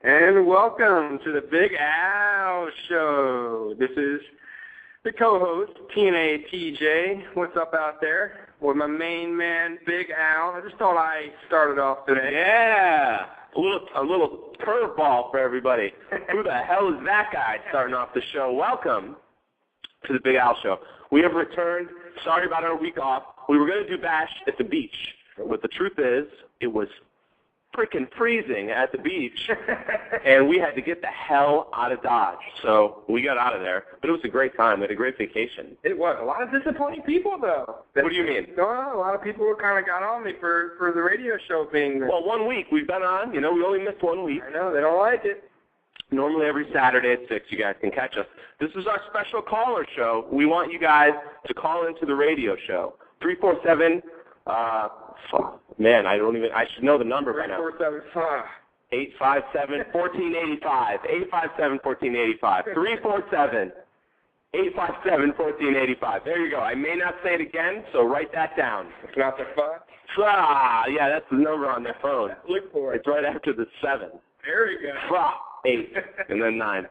And welcome to the Big Al Show. This is the co-host, TNA TJ. What's up out there? With my main man, Big Al. I just thought I started off today. Yeah, a little curveball for everybody. Who the hell is that guy starting off the show? Welcome to the Big Al Show. We have returned. Sorry about our week off. We were going to do Bash at the beach, but the truth is, it was freaking freezing at the beach, and we had to get the hell out of Dodge. So we got out of there, but it was a great time. We had a great vacation. It was. A lot of disappointing people, though. What do you mean? No, a lot of people kind of got on me for the radio show being there. Well, 1 week. We've been on. You know, we only missed 1 week. I know. They don't like it. Normally every Saturday at 6, you guys can catch us. This is our special caller show. We want you guys to call into the radio show. 347, man, I should know the number by now. 347, 857-1485. 857-1485. 347-857-1485. There you go. I may not say it again, so write that down. It's not the 5? Yeah, that's the number on their phone. Look for it. It's right after the 7. There you go. 8, and then 9.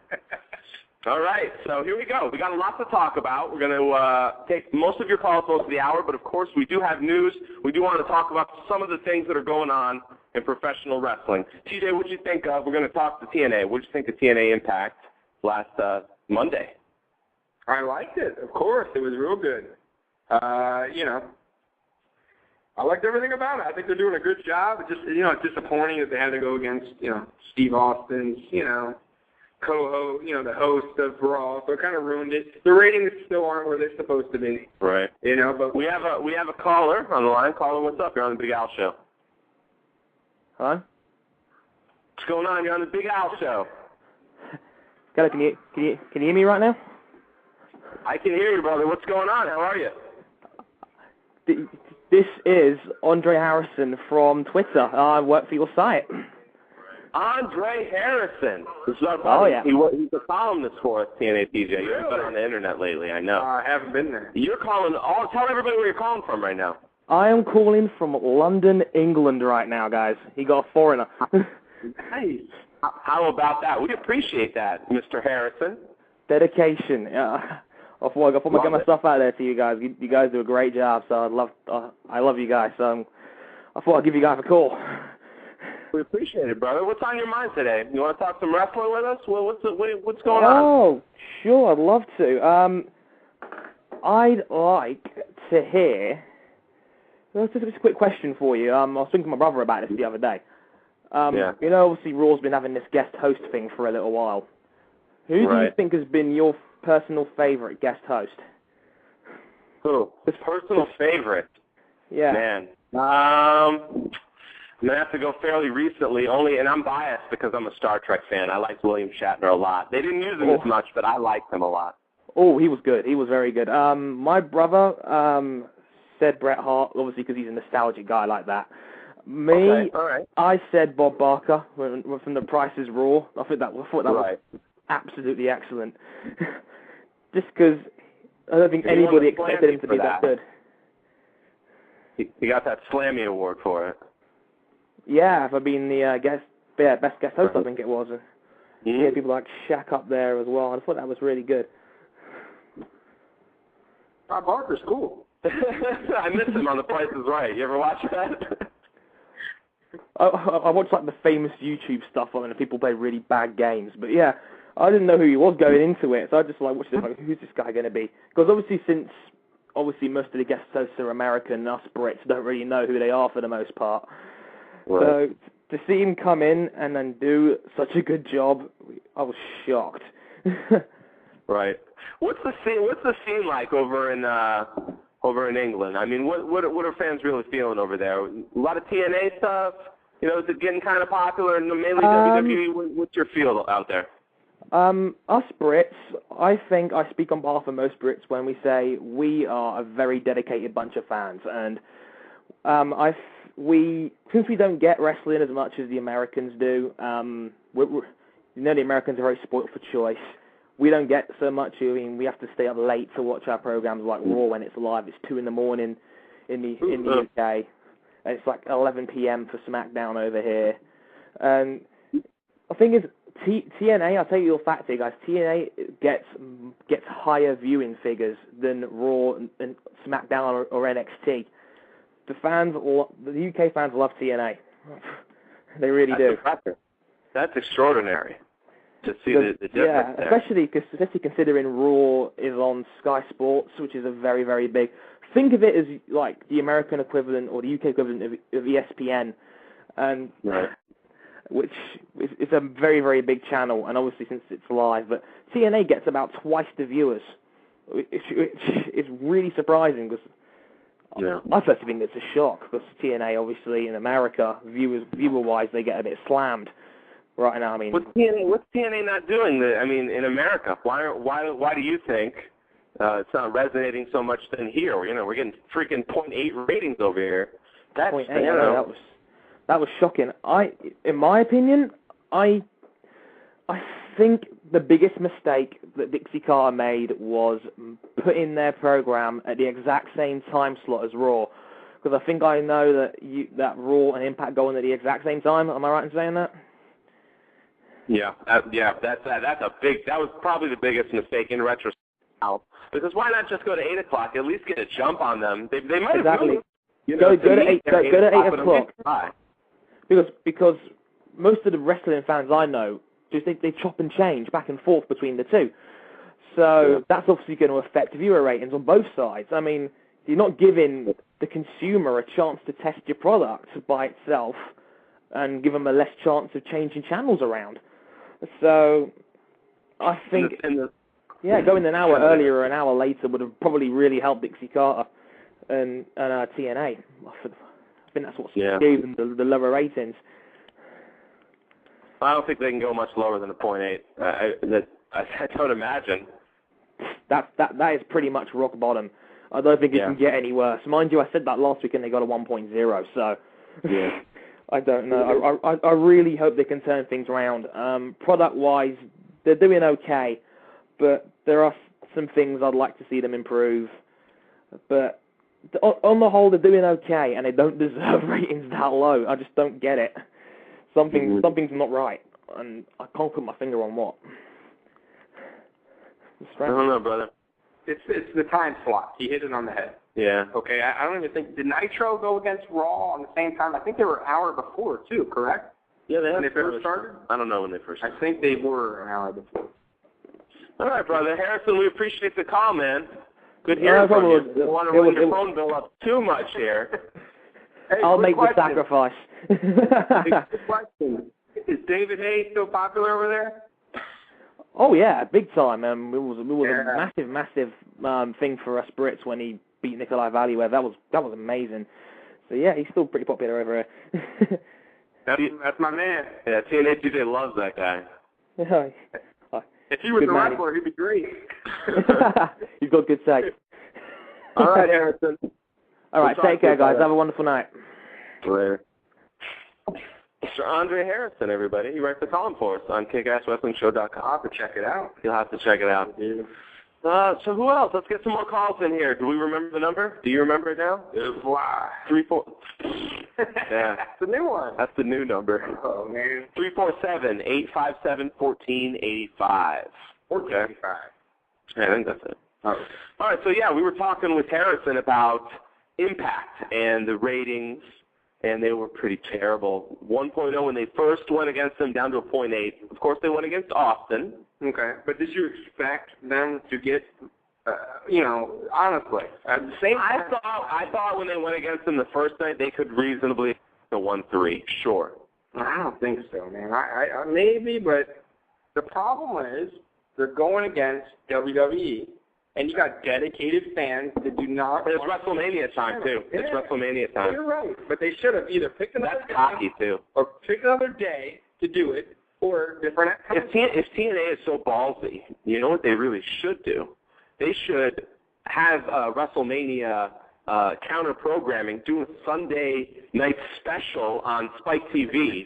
All right, so here we go. We got a lot to talk about. We're going to take most of your calls most of the hour, but of course we do have news. We do want to talk about some of the things that are going on in professional wrestling. TJ, what did you think of? We're going to talk to TNA. What did you think of TNA Impact last Monday? I liked it, of course. It was real good. You know, I liked everything about it. I think they're doing a good job. It's just, you know, it's disappointing that they had to go against, you know, Steve Austin's, you know, co-host, you know, the host of Raw, so it kind of ruined it. The ratings still aren't where they're supposed to be. Right. You know, but we have a caller on the line. Caller, what's up? You're on the Big Al Show. Huh? What's going on? You're on the Big Al Show. Can you hear me right now? I can hear you, brother. What's going on? How are you? This is Andre Harrison from Twitter. I work for your site. Andre Harrison. This is our buddy. Oh, yeah. He's a columnist for us, TNA TJ. You haven't been on the internet lately, I know. I haven't been there. You're calling. Tell everybody where you're calling from right now. I am calling from London, England right now, guys. He got a foreigner. Nice. How about that? We appreciate that, Mr. Harrison. Dedication. I thought I'd get my stuff out there to you guys. You guys do a great job, so I love you guys. So I thought I'd give you guys a call. We appreciate it, brother. What's on your mind today? You want to talk some wrestling with us? What's going on? Oh, sure, I'd love to. I'd like to hear. Just a quick question for you. I was thinking to my brother about this the other day. Yeah. You know, obviously Raw's been having this guest host thing for a little while. Who do you think has been your personal favorite guest host? Who? His personal favorite? Yeah. Man. I'm going to have to go fairly recently, and I'm biased because I'm a Star Trek fan. I liked William Shatner a lot. They didn't use him as much, but I liked him a lot. Oh, he was good. He was very good. My brother said Bret Hart, obviously because he's a nostalgic guy like that. Me, okay, all right. I said Bob Barker from The Price is Raw. I thought that right. was absolutely excellent. Just because I don't think anybody expected him to be that good. He got that Slammy Award for it. Yeah, for being the best guest host, I think it was. Mm-hmm. Yeah, people like Shaq up there as well. I thought that was really good. Bob Barker's cool. I miss him on The Price is Right. You ever watch that? I watched like the famous YouTube stuff on it, and people play really bad games. But yeah, I didn't know who he was going into it, so I just watched it. Like, who's this guy going to be? Because obviously most of the guest hosts are American, us Brits don't really know who they are for the most part. Right. So to see him come in and then do such a good job, I was shocked. Right. What's the scene like over in over in England? I mean, what are fans really feeling over there? A lot of TNA stuff? You know, is it getting kind of popular, and mainly WWE? What's your feel out there? Us Brits, I think I speak on behalf of most Brits when we say we are a very dedicated bunch of fans, and since we don't get wrestling as much as the Americans do, the Americans are very spoilt for choice. We don't get so much. I mean, we have to stay up late to watch our programs like Raw when it's live. It's 2 a.m. in the UK. And it's like 11 p.m. for SmackDown over here. And the thing is, TNA, I'll tell you your fact here, guys. TNA gets higher viewing figures than Raw and SmackDown or NXT. The UK fans love TNA. They really do. That's extraordinary to see the difference there. Especially considering Raw is on Sky Sports, which is a very, very big. Think of it as like the American equivalent or the UK equivalent of ESPN, and which is a very, very big channel. And obviously, since it's live, but TNA gets about twice the viewers, which is really surprising because. Yeah. I personally think it's a shock because TNA, obviously, in America, viewer-wise, they get a bit slammed right now. I mean, what's TNA not doing? In America, why do you think it's not resonating so much than here? You know, we're getting freaking 0.8 ratings over here. That's 0.8. That was shocking. In my opinion, I think the biggest mistake that Dixie Carter made was putting their program at the exact same time slot as Raw, because I think I know that Raw and Impact go on at the exact same time. Am I right in saying that? Yeah, that was probably the biggest mistake in retrospect. Because why not just go to 8 o'clock? At least get a jump on them. They might have moved. Go to 8 o'clock. Because most of the wrestling fans I know, they chop and change back and forth between the two. So that's obviously going to affect viewer ratings on both sides. I mean, you're not giving the consumer a chance to test your product by itself and give them a less chance of changing channels around. So I think, going an hour earlier or an hour later would have probably really helped Dixie Carter and TNA. I think that's what gave them the lower ratings. I don't think they can go much lower than a 0.8. I don't imagine. That is pretty much rock bottom. I don't think it can get any worse. Mind you, I said that last week and they got a 1.0, so I don't know. I really hope they can turn things around. Product-wise, they're doing okay, but there are some things I'd like to see them improve. But on the whole, they're doing okay, and they don't deserve ratings that low. I just don't get it. Something's not right, and I can't put my finger on what. I don't know, brother. It's the time slot. He hit it on the head. Yeah. Okay, I don't even think... Did Nitro go against Raw on the same time? I think they were an hour before, too, correct? Yeah, when they first started? I don't know when they first started. I think they were an hour before. All right, brother. Harrison, we appreciate the call, man. Good hearing from you. Don't want to run your phone bill up too much here. Hey, I'll make the sacrifice. Good question. Is David Hayes still popular over there? Oh yeah, big time. It was a massive thing for us Brits when he beat Nikolai Valiev. That was amazing. So yeah, he's still pretty popular over here. That's my man. Yeah, TNA TJ loves that guy. If he was a wrestler, he'd be great. He's got good taste. All right, Harrison. All right, take care, guys. Have a wonderful night. Later. Mr. Andre Harrison, everybody. He writes the column for us on KickassWrestlingShow.com. I'll have to check it out. You'll have to check it out. So who else? Let's get some more calls in here. Do we remember the number? Do you remember it now? 3-4. Yeah. That's the new one. That's the new number. Oh, man. 347-857-1485. 1485. Yeah, I think that's it. Oh. All right, so yeah, we were talking with Harrison about Impact and the ratings, and they were pretty terrible. 1.0 when they first went against them, down to a 0.8. Of course, they went against Austin. Okay, but did you expect them to get, honestly, the same? I thought when they went against them the first night, they could reasonably go 1-3. Sure. I don't think so, man. I maybe, but the problem is they're going against WWE, and you got dedicated fans that do not. But it's WrestleMania time too. Yeah. It's WrestleMania time. You're right, but they should have either picked another That's cocky too. or picked another day to do it, or different. If TNA is so ballsy, you know what they really should do? They should have WrestleMania counter programming, do a Sunday night special on Spike TV.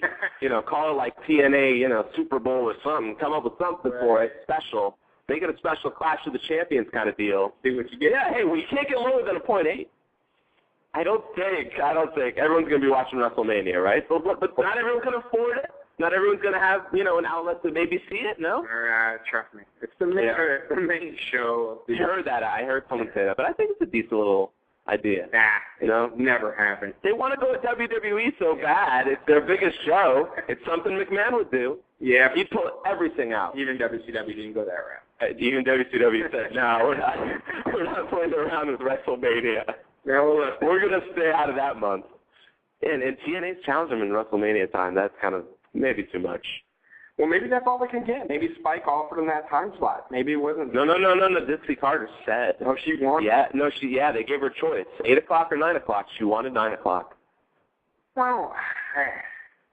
Call it like TNA, Super Bowl or something. Come up with something for it special. Make it a special Clash of the Champions kind of deal. See what you get. Yeah, hey, well, you can't get lower than a 0.8. I don't think everyone's going to be watching WrestleMania, right? But not everyone can afford it. Not everyone's going to have, an outlet to maybe see it, no? Trust me. It's the main show. I heard that. I heard someone say that. But I think it's a decent little idea. Nah, never happened. They want to go with WWE so bad. It's their biggest show. It's something McMahon would do. Yeah. He'd pull everything out. Even WCW didn't go that route. Even WCW said, no, we're not playing around with WrestleMania. No, we're going to stay out of that month. And TNA's challenged them in WrestleMania time. That's kind of maybe too much. Well, maybe that's all they can get. Maybe Spike offered them that time slot. Maybe it wasn't. No. Dixie Carter said. Oh, she wanted. Yeah, they gave her choice. 8 o'clock or 9 o'clock. She wanted 9 o'clock. Well,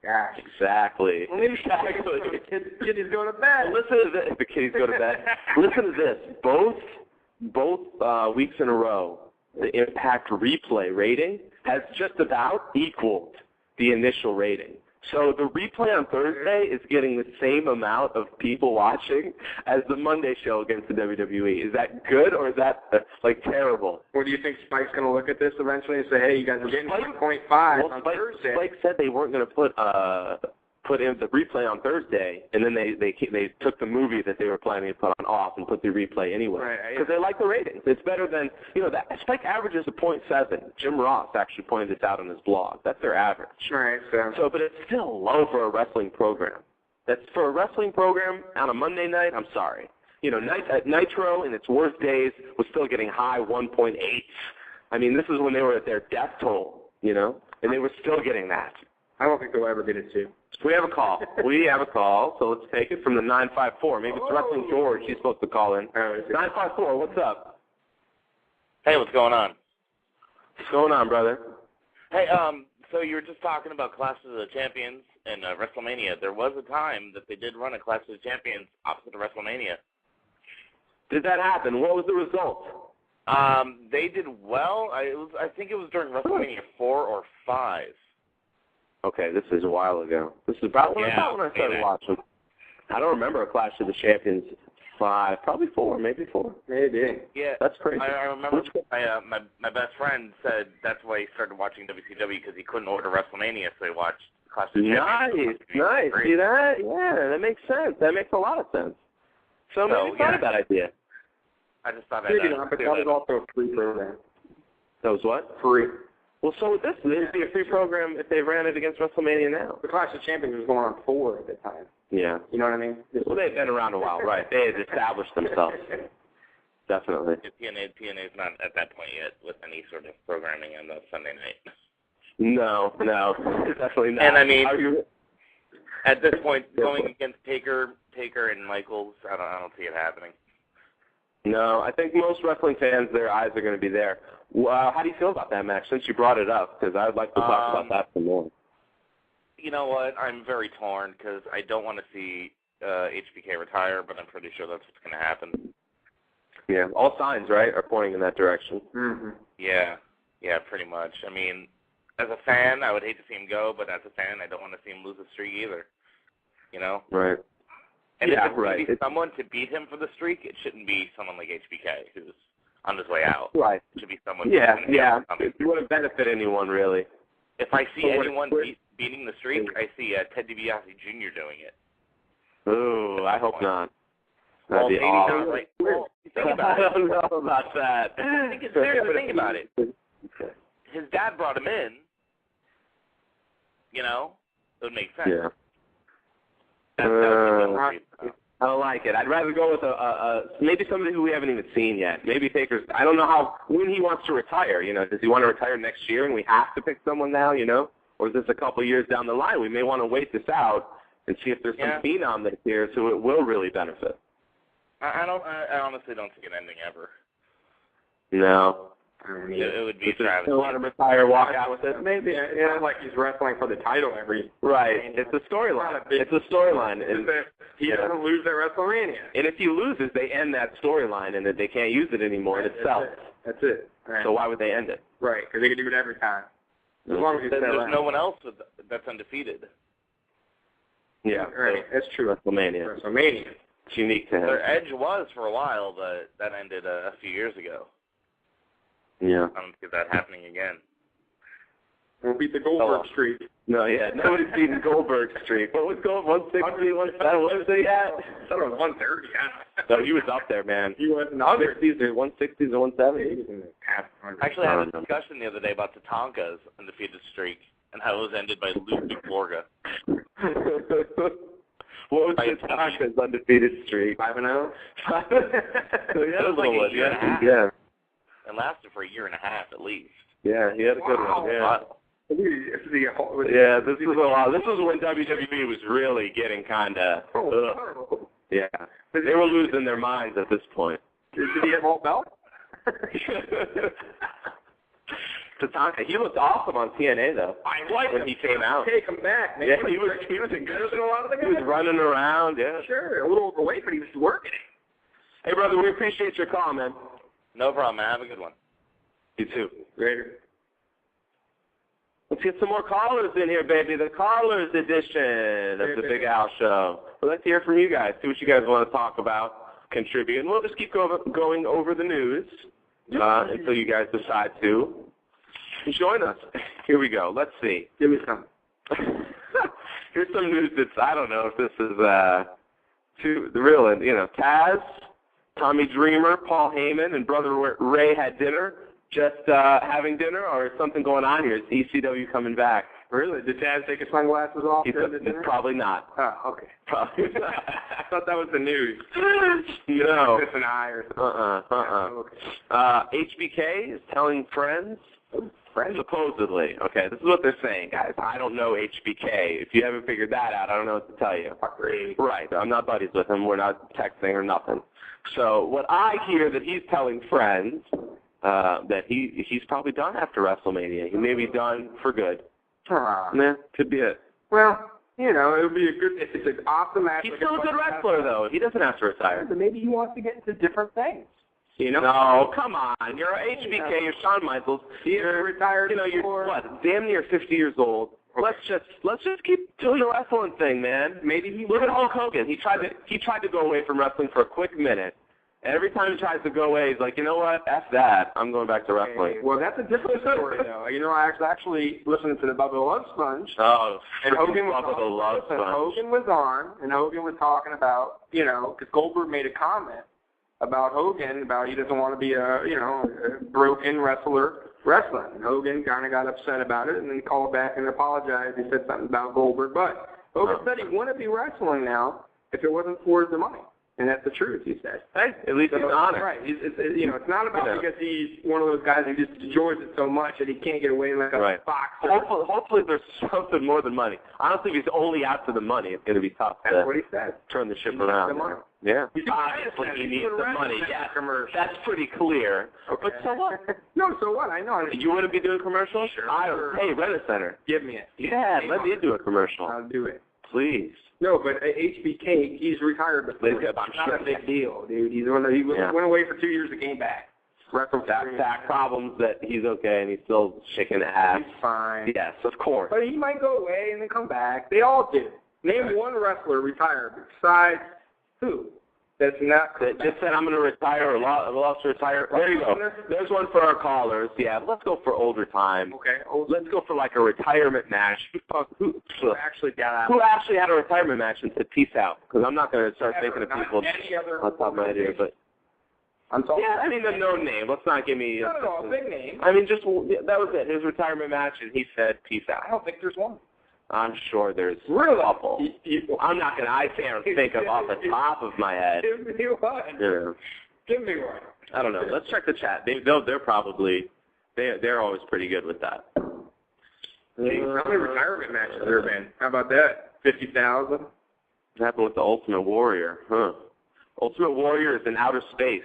gosh. Exactly. Well, maybe the kiddies go to bed. Listen to this. The kiddies go to bed. Listen to this. Both weeks in a row, the Impact replay rating has just about equaled the initial rating. So the replay on Thursday is getting the same amount of people watching as the Monday show against the WWE. Is that good or is that, terrible? Or do you think Spike's going to look at this eventually and say, hey, you guys are getting 1.5 on Thursday? Spike said they weren't going to put in the replay on Thursday, and then they took the movie that they were planning to put on off and put the replay anyway. Because they like the ratings. It's better than, that Spike averages a 0.7. Jim Ross actually pointed this out on his blog. That's their average. Right. But it's still low for a wrestling program. That's for a wrestling program on a Monday night, I'm sorry. Nitro in its worst days was still getting high 1.8. I mean, this is when they were at their death toll, and they were still getting that. I don't think they'll ever get it too. We have a call. So let's take it from the 954. Maybe it's Wrestling George. He's supposed to call in. 954, what's up? Hey, what's going on? What's going on, brother? Hey, so you were just talking about Clash of the Champions and WrestleMania. There was a time that they did run a Clash of the Champions opposite of WrestleMania. Did that happen? What was the result? They did well. I think it was during WrestleMania 4 or 5. Okay, this is a while ago. This is about when I started watching. I don't remember a Clash of the Champions 5, probably 4, maybe 4. Maybe. Yeah, that's crazy. I remember my best friend said that's why he started watching WCW because he couldn't order WrestleMania, so he watched Clash of the Champions. Nice. See that? Yeah, that makes sense. That makes a lot of sense. So maybe it's not a bad idea. I just thought maybe not, but that was also a free program. That was what? Free. Well, so with this, there'd be a free program if they ran it against WrestleMania now. The Clash of Champions was going on 4 at the time. Yeah. You know what I mean? Well, they've been around a while, right? They had established themselves. Definitely. TNA's not at that point yet with any sort of programming on the Sunday night. No, definitely not. And I mean, at this point, going against Taker and Michaels, I don't see it happening. No, I think most wrestling fans, their eyes are going to be there. How do you feel about that match, since you brought it up? Because I'd like to talk about that some more. You know what? I'm very torn because I don't want to see HBK retire, but I'm pretty sure that's what's going to happen. Yeah, all signs, right, are pointing in that direction. Mm-hmm. Yeah, pretty much. I mean, as a fan, I would hate to see him go, but as a fan, I don't want to see him lose a streak either. Right. And if it's going to be someone to beat him for the streak, it shouldn't be someone like HBK who's on his way out. Right. It should be someone. Yeah. It wouldn't benefit anyone, really. If I see anyone beating the streak, I see Ted DiBiase Jr. doing it. Ooh, I hope not. Well, That'd be awesome. Think about it. I don't know about that. Seriously, think about it. His dad brought him in. It would make sense. Yeah. I don't like it. I'd rather go with maybe somebody who we haven't even seen yet. Maybe Taker's. I don't know when he wants to retire. Does he want to retire next year and we have to pick someone now? Or is this a couple years down the line? We may want to wait this out and see if there's some phenom that appears who it will really benefit. I honestly don't see it ending ever. No. It would be Travis. Still want to retire, walk out with it? Maybe. It's not like he's wrestling for the title every. Right. It's a storyline. It's a storyline. He doesn't lose at WrestleMania. And if he loses, they end that storyline, and they can't use it anymore in itself. That's it. Right. So why would they end it? Right, because they can do it every time. As long as he's there's no one else that's undefeated. Yeah. Right. That's true. WrestleMania. It's unique to him. Their Edge was for a while, but that ended a few years ago. Yeah. I don't see that happening again. We'll beat the Goldberg streak. No, yeah. Nobody's beating Goldberg streak. What was Goldberg? 160, 170? What was he at? I thought it was 130. No, he was up there, man. He was in the other. 160s or 170s? Actually, I had a discussion the other day about Tatanka's undefeated streak and how it was ended by Ludwig Borga. What was Tatanka's undefeated streak? 5-0? So he had a little one. Yeah. It lasted for a year and a half at least. Yeah, he had a good one. Yeah. Yeah, this was a lot. This was when WWE was really getting kind of. Yeah, they were losing their minds at this point. Did he have all belt? Tatanka, he looked awesome on TNA though. I like when he came out. Take him back, man. Yeah, he was in good than a lot of the guys. He was running around. Yeah, sure, a little overweight, but he was working it. Hey, brother, we appreciate your call, man. No problem, man. Have a good one. You too. Later. Let's get some more callers in here, baby. The callers edition of the Big Al Show. We'd like to hear from you guys. See what you guys want to talk about, contribute. And we'll just keep going over the news until you guys decide to join us. Here we go. Let's see. Give me some. Here's some news that's, I don't know if this is too the real, Taz, Tommy Dreamer, Paul Heyman, and Brother Ray had dinner. Just having dinner, or is something going on here? Is ECW coming back? Really? Did Taz take his sunglasses off? Probably not. Oh, okay. Probably not. I thought that was the news. No. It's an eye or something. Okay. HBK is telling friends. Friends? Supposedly. Okay, this is what they're saying, guys. I don't know HBK. If you haven't figured that out, I don't know what to tell you. Right. I'm not buddies with him. We're not texting or nothing. So what I hear that he's telling friends that he's probably done after WrestleMania. He may be done for good. Yeah, could be it. Well, it would be a good. If it's an awesome match. He's still a good wrestler, though. He doesn't have to retire. But maybe he wants to get into different things. No, come on. You're HBK. You're Shawn Michaels. You're retired. You're what? Damn near 50 years old. Okay. Let's just keep doing the wrestling thing, man. Maybe look at Hulk Hogan. He tried to go away from wrestling for a quick minute. Every time he tries to go away, he's like, you know what? F that. I'm going back to wrestling. Well, that's a different story, though. I actually listened to the Bubba Love Sponge. Oh, and Hogan was on, and Hogan was talking about, because Goldberg made a comment about Hogan, about he doesn't want to be a broken wrestler wrestling. And Hogan kind of got upset about it and then called back and apologized. He said something about Goldberg, but Hogan said he wouldn't be wrestling now if it wasn't for the money. And that's the truth, he said. Hey, at least he's honest. Right. It's not about because he's one of those guys who just enjoys it so much that he can't get away like a fox. Hopefully there's something more than money. Honestly, if he's only out for the money, it's going to be tough to what he said. Turn the ship around. Yeah. Obviously, he needs the money. Yeah, that's pretty clear. Okay. But so what? No, so what? I know. You wouldn't be doing commercials? Sure. Hey, Reddit Center. Give me it. Yeah, let me do a commercial. I'll do it. Please. No, but HBK, he's retired before. It's not a big deal, dude. He went away for 2 years and came back. Back problems that he's okay and he's still shaking ass. He's fine. Yes, of course. But he might go away and then come back. They all do. Name one wrestler retired besides who? That's not that just said I'm going to retire or lost to retire. There you go. There's one for our callers. Yeah, let's go for older time. Okay. Let's go for like a retirement match. Who actually had a retirement match and said peace out? Because I'm not going to start thinking of people on top of my head. But yeah, I mean the no name. Let's not give me a big name. I mean just that was it. His retirement match, and he said peace out. I don't think there's one. I'm sure there's a couple. I'm not gonna. I can't think of off the top of my head. Give me one. Yeah. Give me one. I don't know. Let's check the chat. They're probably they're always pretty good with that. How many retirement matches there been? How about that? 50,000. What happened with the Ultimate Warrior? Huh? Ultimate Warrior is in outer space.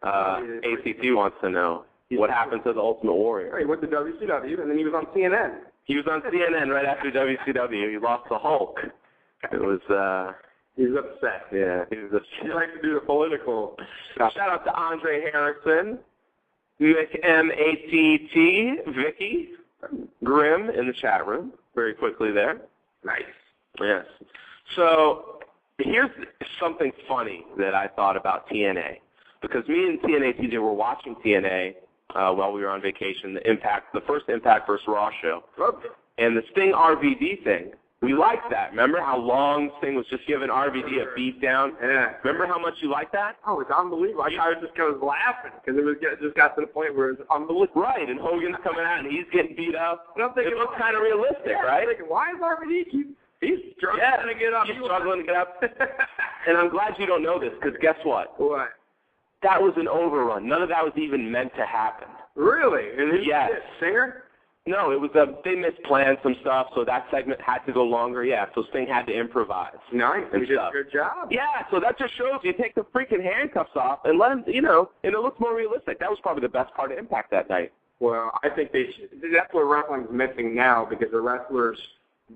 ACT wants to know what happened to the Ultimate Warrior. He went to WCW, and then he was on CNN. He was on CNN right after WCW. He lost the Hulk. It was, he was upset. Yeah, he was upset. He likes to do the political stuff. Shout out to Andre Harrison, Mick M-A-T-T, Vicky, Grim in the chat room, very quickly there. Nice. Yes. So here's something funny that I thought about TNA. Because me and TNA TJ were watching TNA while we were on vacation, the first Impact versus Raw show. And the Sting RVD thing, we liked that. Remember how long Sting was just giving RVD a beat down? Yeah. Remember how much you liked that? Oh, it's unbelievable. I was just kind of laughing because it just got to the point where it's unbelievable. Right, and Hogan's coming out and he's getting beat up. And I'm thinking, it looks kind of realistic, right? I'm thinking, why is RVD he's struggling to get up? He's struggling to get up. And I'm glad you don't know this because guess what? What? That was an overrun. None of that was even meant to happen. Really? And yes. Singer? No, it was they misplanned some stuff, so that segment had to go longer. Yeah, so Sting had to improvise. Nice. He did a good job. Yeah, so that just shows you take the freaking handcuffs off and let him, and it looks more realistic. That was probably the best part of Impact that night. Well, I think they should. That's what wrestling's missing now because the wrestlers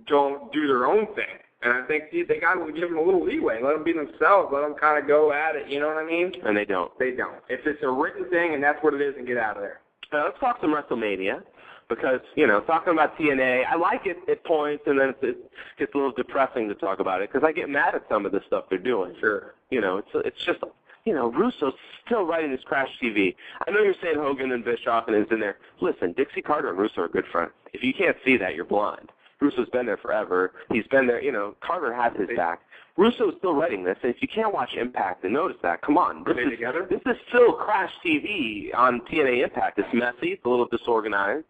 don't do their own thing. And I think they got to give them a little leeway. Let them be themselves. Let them kind of go at it. You know what I mean? And they don't. They don't. If it's a written thing and that's what it is, and get out of there. Let's talk some WrestleMania because, talking about TNA, I like it at points, and then it gets a little depressing to talk about it because I get mad at some of the stuff they're doing. Sure. It's just, Russo's still writing this Crash TV. I know you're saying Hogan and Bischoff and is in there. Listen, Dixie Carter and Russo are good friends. If you can't see that, you're blind. Russo's been there forever. He's been there, Carter has his back. Russo's still writing this, and if you can't watch Impact and notice that, come on. This is still Crash TV on TNA Impact. It's messy. It's a little disorganized.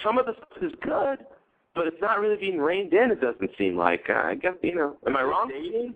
Some of the stuff is good, but it's not really being reined in, it doesn't seem like. I guess, am I wrong?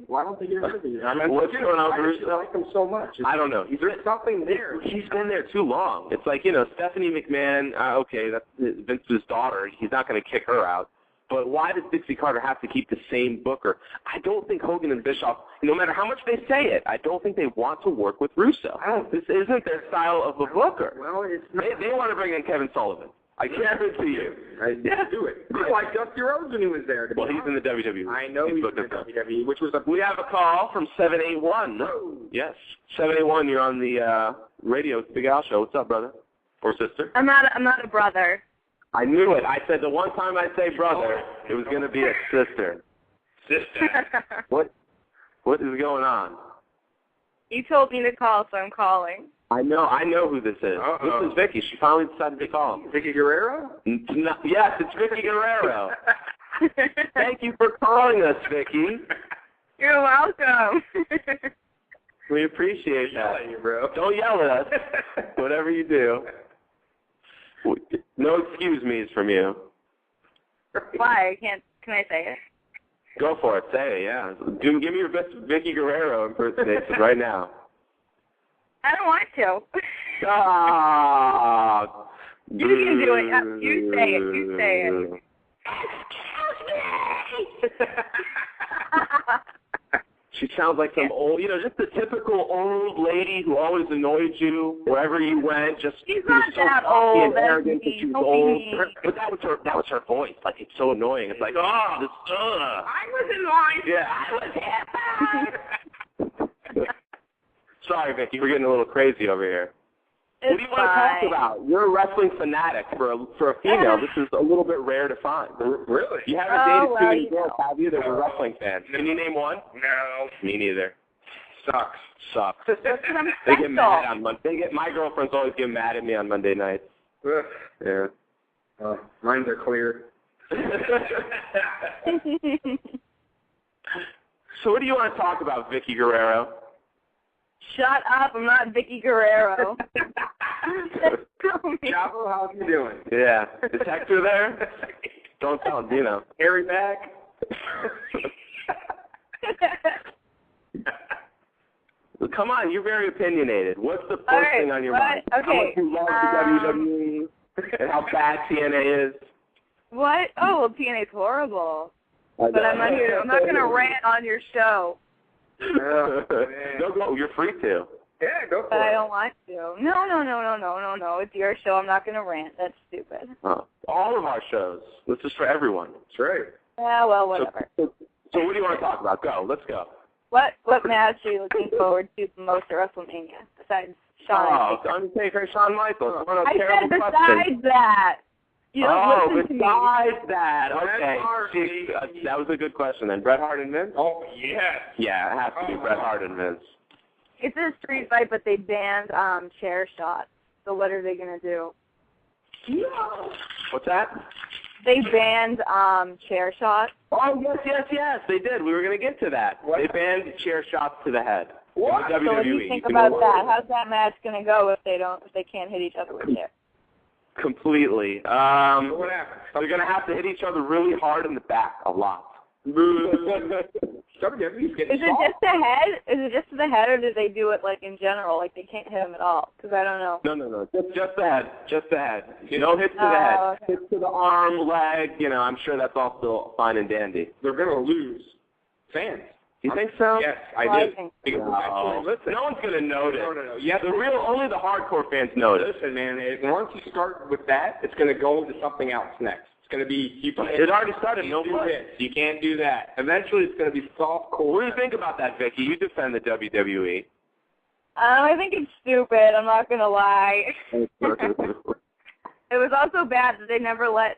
Well, I don't think you're dating. What's going on with Russo? I like him so much. I don't know. There's something there. He's been there too long. It's like, Stephanie McMahon, okay, that's Vince's daughter. He's not going to kick her out. But why does Dixie Carter have to keep the same booker? I don't think Hogan and Bischoff, no matter how much they say it, I don't think they want to work with Russo. This isn't their style of a booker. Well, it's not. They want to bring in Kevin Sullivan. I guarantee you. Yeah, do it. It's like Dusty Rhodes when he was there. Well, he's in the WWE. I know he's in the WWE, which was We have a call from 781. Oh. Yes. 781, you're on the radio, Big Al Show. What's up, brother? Or sister? I'm not a brother. I knew it. I said the one time I say brother, it was going to be a sister. Sister. What is going on? You told me to call, so I'm calling. I know who this is. This is Vicky. She finally decided to call. Vicky Guerrero? No, yes, it's Vicky Guerrero. Thank you for calling us, Vicky. You're welcome. We appreciate that. Yell at you, bro. Don't yell at us. Whatever you do. No excuse me's from you. Why? Can I say it? Go for it. Say it, yeah. Give me your best Vicky Guerrero impersonation right now. I don't want to. Ah. You can do it. You say it. You say it. Excuse me. She sounds like some old, just the typical old lady who always annoyed you wherever you went. She's not that old. And arrogant that she was old. But that was her voice. Like, it's so annoying. It's like, I was in line. Yeah, I was happy. Sorry, Vicky, we're getting a little crazy over here. What do you want to talk about? You're a wrestling fanatic. For a female, this is a little bit rare to find. Really? You haven't dated too many girls, have you, that were wrestling fans? Can you name one? No. Me neither. Sucks. They get mad on Monday. My girlfriends always get mad at me on Monday nights. Yeah. Mine are clear. So what do you want to talk about, Vicky Guerrero? Shut up, I'm not Vicky Guerrero. Chavo, how you doing? Yeah. Is Hector there? Don't tell him, Harry back? Come on, you're very opinionated. What's the first thing on your mind? Okay. How much you love the WWE and how bad TNA is? What? Oh, well, TNA's horrible. But I'm not going to rant on your show. No, go. You're free to. Yeah, go for But it. I don't want to. No. It's your show. I'm not going to rant. That's stupid. Oh, all of our shows. This is for everyone. That's right. Yeah, well, whatever. So what do you want to talk about? Go. Let's go. What match are you looking forward to the most at WrestleMania besides Shawn Michaels? Undertaker, Shawn Michaels. What a I terrible said question. besides that. You don't listen to me. Besides that. Okay. Bret Hart, That was a good question then. Bret Hart and Vince? Oh, yes. Yeah, it has to be Bret Hart and Vince. It's a street fight, but they banned chair shots. So what are they going to do? What's that? They banned chair shots. Oh, yes. They did. We were going to get to that. What? They banned chair shots to the head. What? In the WWE. So what do you think about that? How's that match going to go if they can't hit each other with chairs? Completely. What happened? They're going to have to hit each other really hard in the back a lot. WWE's getting Is it just the head? Is it just to the head, or do they do it like in general? Like they can't hit him at all? Because I don't know. No. Just the head. Just the head. No hits to the head. Okay. Hits to the arm, leg. I'm sure that's all still fine and dandy. They're going to lose fans. You think so? Yes, I Well, I do. think No. Listen. No one's going to notice. No. Yeah, Only the hardcore fans notice. Listen, man, once you start with that, it's going to go into something else next. It's going to be, It already started. No do more. this. You can't do that. Eventually, it's going to be soft core. What do you think about that, Vicky? You defend the WWE. I think it's stupid. I'm not gonna lie. It was also bad that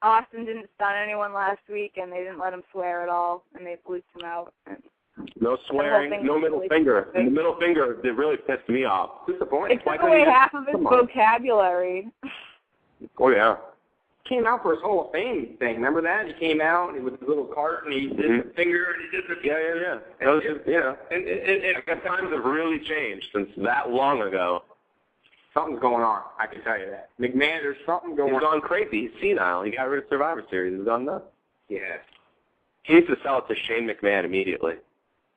Austin didn't stun anyone last week, and they didn't let him swear at all, and they bleeped him out. No swearing, no middle finger. And the middle finger, it really pissed me off. Disappointing. It took away half of his vocabulary. Oh, yeah. Came out for his Hall of Fame thing. Remember that? He came out with his little cart, and he did the finger, and he did the... Yeah. I guess times have really changed since that long ago. Something's going on, I can tell you that. McMahon, there's something going on. He's gone crazy. He's senile. He got rid of Survivor Series. He's gone nuts. Yeah. He needs to sell it to Shane McMahon immediately.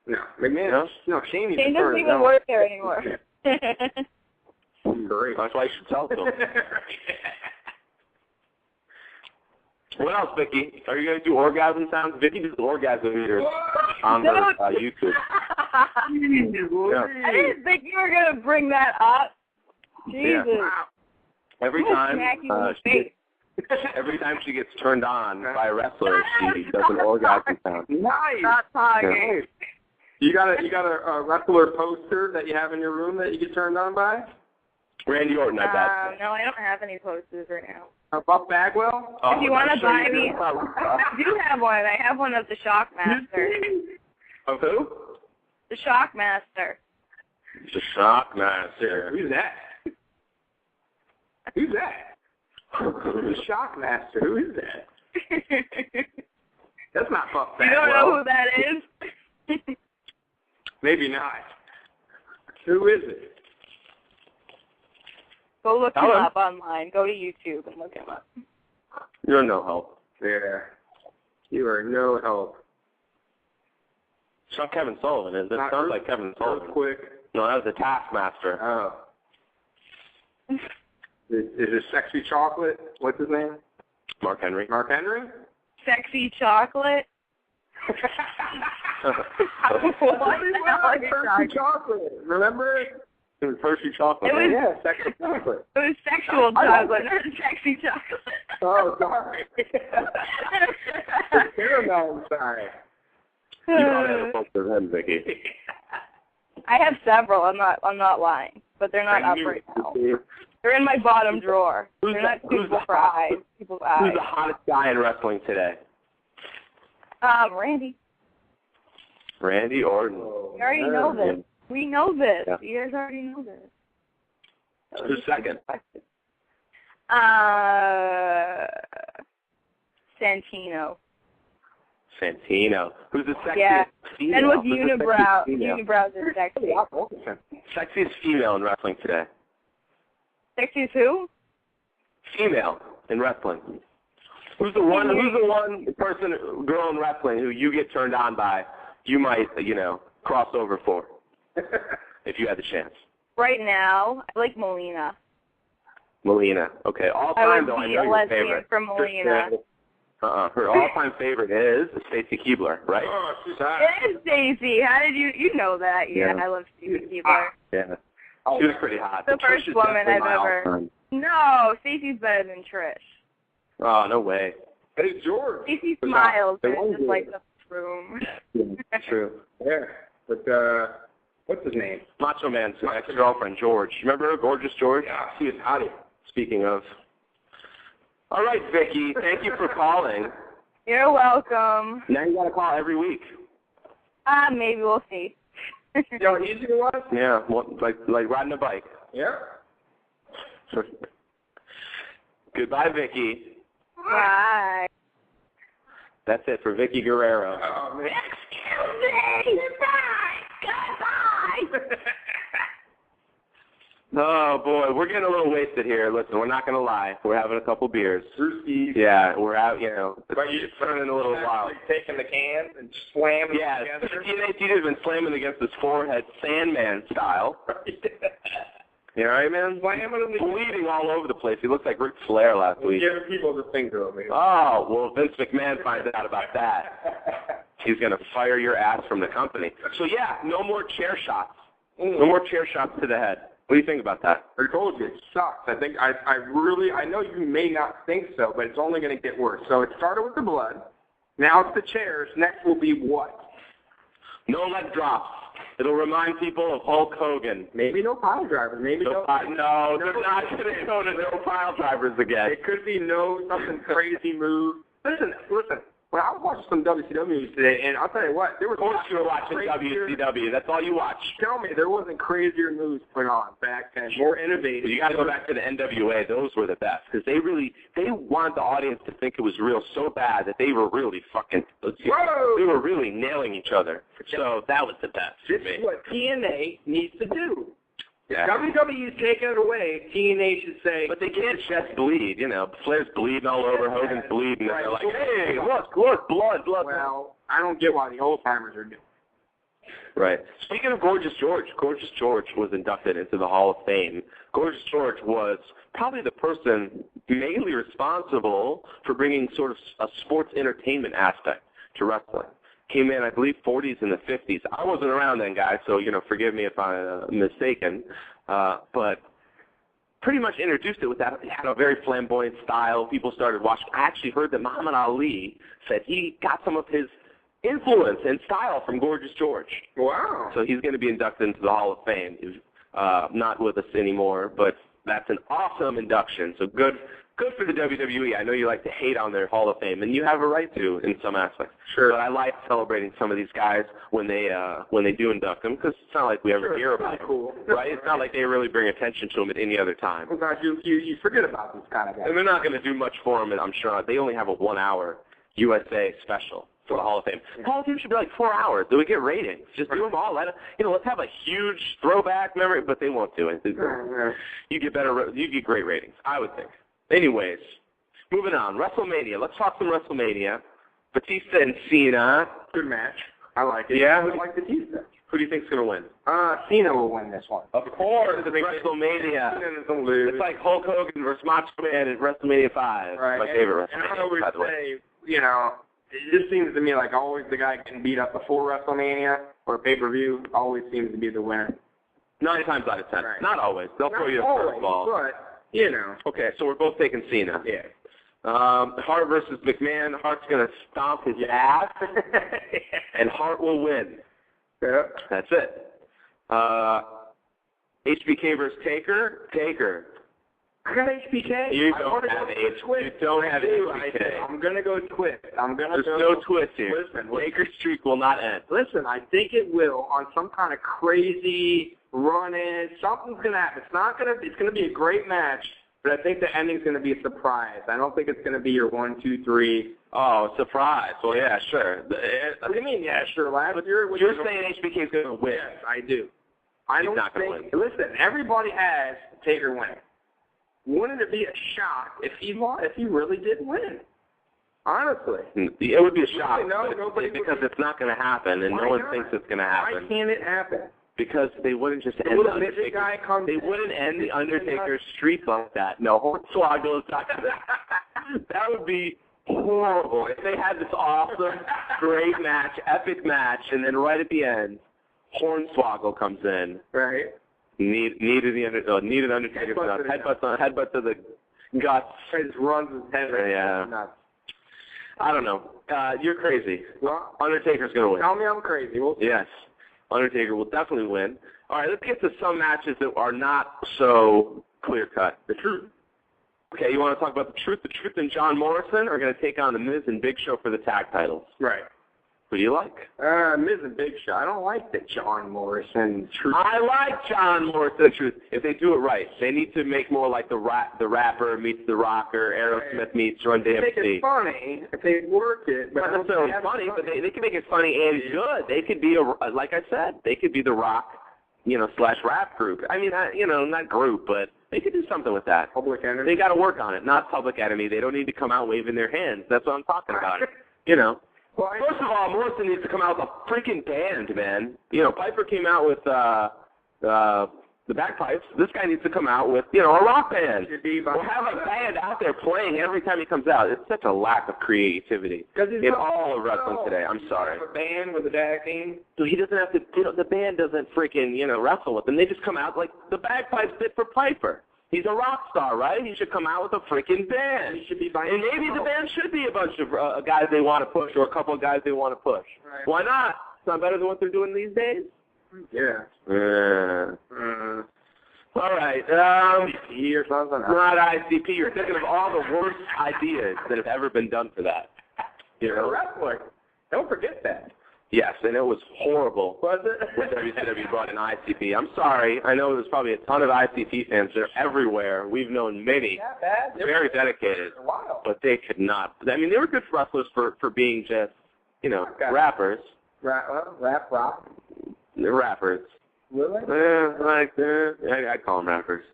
No, McMahon, no, Shane needs to Shane turn doesn't it even down. work there anymore. Great. That's why you should sell it to him. What else, Vicky? Are you going to do orgasm sounds? Vicky does orgasm meters on her YouTube. I didn't think you were going to bring that up. Jesus. Yeah. Every time she gets turned on by a wrestler, she does an orgasm sound. Nice. Not talking. You got a wrestler poster that you have in your room that you get turned on by? Randy Orton, I bet. No, I don't have any posters right now. Buff Bagwell? If you want to buy me, do. I do have one. I have one of the Shockmaster. Of who? The Shockmaster. The Shockmaster. Who's that? Who's that? The Shockmaster. Who is that? That's not Buff Bagwell. You don't know who that is? Maybe not. Who is it? Go look him up online. Go to YouTube and look him up. You're no help. Yeah. You are no help. It's not Kevin Sullivan, is it? It sounds like Kevin Sullivan. Quick. No, that was the Taskmaster. Oh. Is it Sexy Chocolate? What's his name? Mark Henry. Mark Henry? Sexy Chocolate? Sexy Chocolate. Remember? It was Hershey chocolate. It was, Yeah, Sexy Chocolate. it was sexual chocolate, not sexy chocolate. Oh, sorry. The caramel inside. You probably have a poster of him, Vicky. I have several. I'm not lying, but they're not up right now. They're in my bottom drawer. They're not suitable for eyes. People's eyes. Who's the hottest guy in wrestling today? Randy. Randy Orton. We already know this. We know this. Yeah. You guys already know this. Who's second? Santino. Santino. Who's the sexiest Yeah. female? And with Who's the unibrow. sexiest female? Unibrow's are sexy. Sexiest female in wrestling today. Sexy as who? Female in wrestling. Who's the one girl in wrestling who you get turned on by, you might, cross over for if you had the chance? Right now, I like Melina. Melina. Okay. All I time, would though, I be know a your lesbian favorite. for Melina. Her all-time favorite is Stacy Keibler, right? Oh, she's hot. It is Stacy. How did you know that? Yeah, I love Stacy Keibler. Yeah. She was pretty hot. The first woman I've ever. No, Stacy's better than Trish. Oh, no way. Hey, George. Stacy smiles. It's just like the room. Yeah, true. Yeah, but what's his name? Macho Man's ex-girlfriend, George. Remember her, Gorgeous George? Yeah, she was hottie. Speaking of. All right, Vicky, thank you for calling. You're welcome. Now you got to call every week. Maybe we'll see. You know how easy it was? Yeah, like riding a bike. Yeah. Goodbye, Vicky. Bye. That's it for Vicky Guerrero. Oh, man. Excuse me. Goodbye. Oh, boy, we're getting a little wasted here. Listen, we're not going to lie. We're having a couple beers. Brewski. Yeah, we're out, you know. But you just turning a little wild. like taking the can and slamming Yeah, it together. TNA TJ has been slamming against his forehead Sandman style. You know what I mean? Bleeding all over the place. He looks like Ric Flair last week. Giving people the finger over here. Oh, well, Vince McMahon finds out about that. He's going to fire your ass from the company. So, yeah, no more chair shots. No more chair shots to the head. What do you think about that? I told you, it sucks. I think I know you may not think so, but it's only going to get worse. So it started with the blood. Now it's the chairs. Next will be what? No leg drops. It'll remind people of Hulk Hogan. Maybe no pile drivers. Maybe no, they're not going to go to no pile drivers again. It could be something crazy move. Listen. Well, I was watching some WCW movies today, and I'll tell you what, there was. Of course you were watching WCW. That's all you watch. Tell me there wasn't crazier moves put on back then, more innovative. You got to go back to the NWA. Those were the best because they wanted the audience to think it was real so bad that they were really they were really nailing each other. So that was the best. This is what TNA needs to do. Yeah. WWE's taking it away. TNA should say. But they can't just bleed, you know. Flair's bleeding all over, Hogan's bleeding, and they're like, hey, look, blood. Well, I don't get why the old-timers are doing it. Right. Speaking of Gorgeous George was inducted into the Hall of Fame. Gorgeous George was probably the person mainly responsible for bringing sort of a sports entertainment aspect to wrestling. Came in, I believe, 40s and the 50s. I wasn't around then, guys, so, forgive me if I'm mistaken. But pretty much introduced it with that. It had a very flamboyant style. People started watching. I actually heard that Muhammad Ali said he got some of his influence and style from Gorgeous George. Wow. So he's going to be inducted into the Hall of Fame. He's not with us anymore, but that's an awesome induction. So good for the WWE. I know you like to hate on their Hall of Fame, and you have a right to in some aspects. Sure. But I like celebrating some of these guys when they do induct them, because it's not like we ever hear about them. Cool. Right? It's not like they really bring attention to them at any other time. Oh, God, you forget about this kind of guy. And they're not going to do much for them, I'm sure. They only have a 1-hour USA special for the Hall of Fame. The Hall of Fame should be like 4 hours. Do we get ratings? Just do them all. Let's have a huge throwback memory, but they won't do it. You get great ratings, I would think. Anyways, moving on. WrestleMania. Let's talk some WrestleMania. Batista and Cena. Good match. I like it. Yeah? I like Batista. Who do you think's going to win? Cena will win this one. Of course. It's WrestleMania. Cena lose. It's like Hulk Hogan versus Macho Man at WrestleMania 5. Right. My favorite WrestleMania, and I always by the way. say, it just seems to me like always the guy getting beat up before WrestleMania or pay-per-view always seems to be the winner. 9 times out of 10. Right. Not always. They'll throw you a curveball. But, Okay, so we're both taking Cena. Yeah. Hart versus McMahon. Hart's going to stomp his ass, and Hart will win. Yeah. That's it. HBK versus Taker. Taker. I got HBK. You don't have HBK. I'm going to go twist. There's no twist here. Listen, Taker's streak will not end. Listen, I think it will on some kind of crazy run-in. Something's going to happen. It's going to be a great match, but I think the ending's going to be a surprise. I don't think it's going to be your 1, 2, 3. Oh, surprise. Well, yeah, sure. What do you mean, yeah, sure, lad? You're saying HBK's going to win. Yes, I do. He's not going to win. Listen, everybody has Taker winning. Wouldn't it be a shock if he really did win? Honestly. It would be a shock because it's not going to happen, and no one thinks it's going to happen. Why can't it happen? Because they wouldn't just end the midget guy comes. They wouldn't end the Undertaker's streak like that. No, Hornswoggle is not going to. That would be horrible if they had this awesome, great match, epic match, and then right at the end, Hornswoggle comes in. Right. Needed Undertaker's nuts. Headbutt to the guts. He just runs his head right nuts. I don't know. You're crazy. Well, Undertaker's going to win. Tell me I'm crazy. We'll see. Yes. Undertaker will definitely win. All right, let's get to some matches that are not so clear-cut. The Truth. Okay, you want to talk about The Truth? The Truth and John Morrison are going to take on The Miz and Big Show for the tag titles. Right. Who do you like? Miz and Big Show. I don't like the John Morrison Truth. I like John Morrison Truth. If they do it right, they need to make more like the rapper meets the rocker, Aerosmith meets Run DMC. They make it funny if they work it. But not necessarily funny, but they can make it funny and good. They could be, like I said, they could be the rock, / rap group. I mean, not group, but they could do something with that. Public Enemy. They got to work on it, not Public Enemy. They don't need to come out waving their hands. That's what I'm talking about. Well, first of all, Morrison needs to come out with a freaking band, man. Piper came out with the bagpipes. This guy needs to come out with, a rock band. Or have a band out there playing every time he comes out. It's such a lack of creativity in all of wrestling today. I'm sorry. A band with a tag team. So he doesn't have to, the band doesn't freaking, wrestle with them. They just come out like the bagpipes did for Piper. He's a rock star, right? He should come out with a freaking band. He should be by and maybe the band should be a bunch of guys they want to push or a couple of guys they want to push. Right. Why not? It's not better than what they're doing these days? Yeah. All right. Or something. Not ICP. You're thinking of all the worst ideas that have ever been done for that. You're a wrestler. Don't forget that. Yes, and it was horrible. Was it? When WCW brought in ICP. I'm sorry. I know there's probably a ton of ICP fans. They're everywhere. We've known many. Not bad. Very dedicated. Wow. But they could not. I mean, they were good wrestlers for being just, rappers. Rap rock. They're rappers. Really? I call them rappers.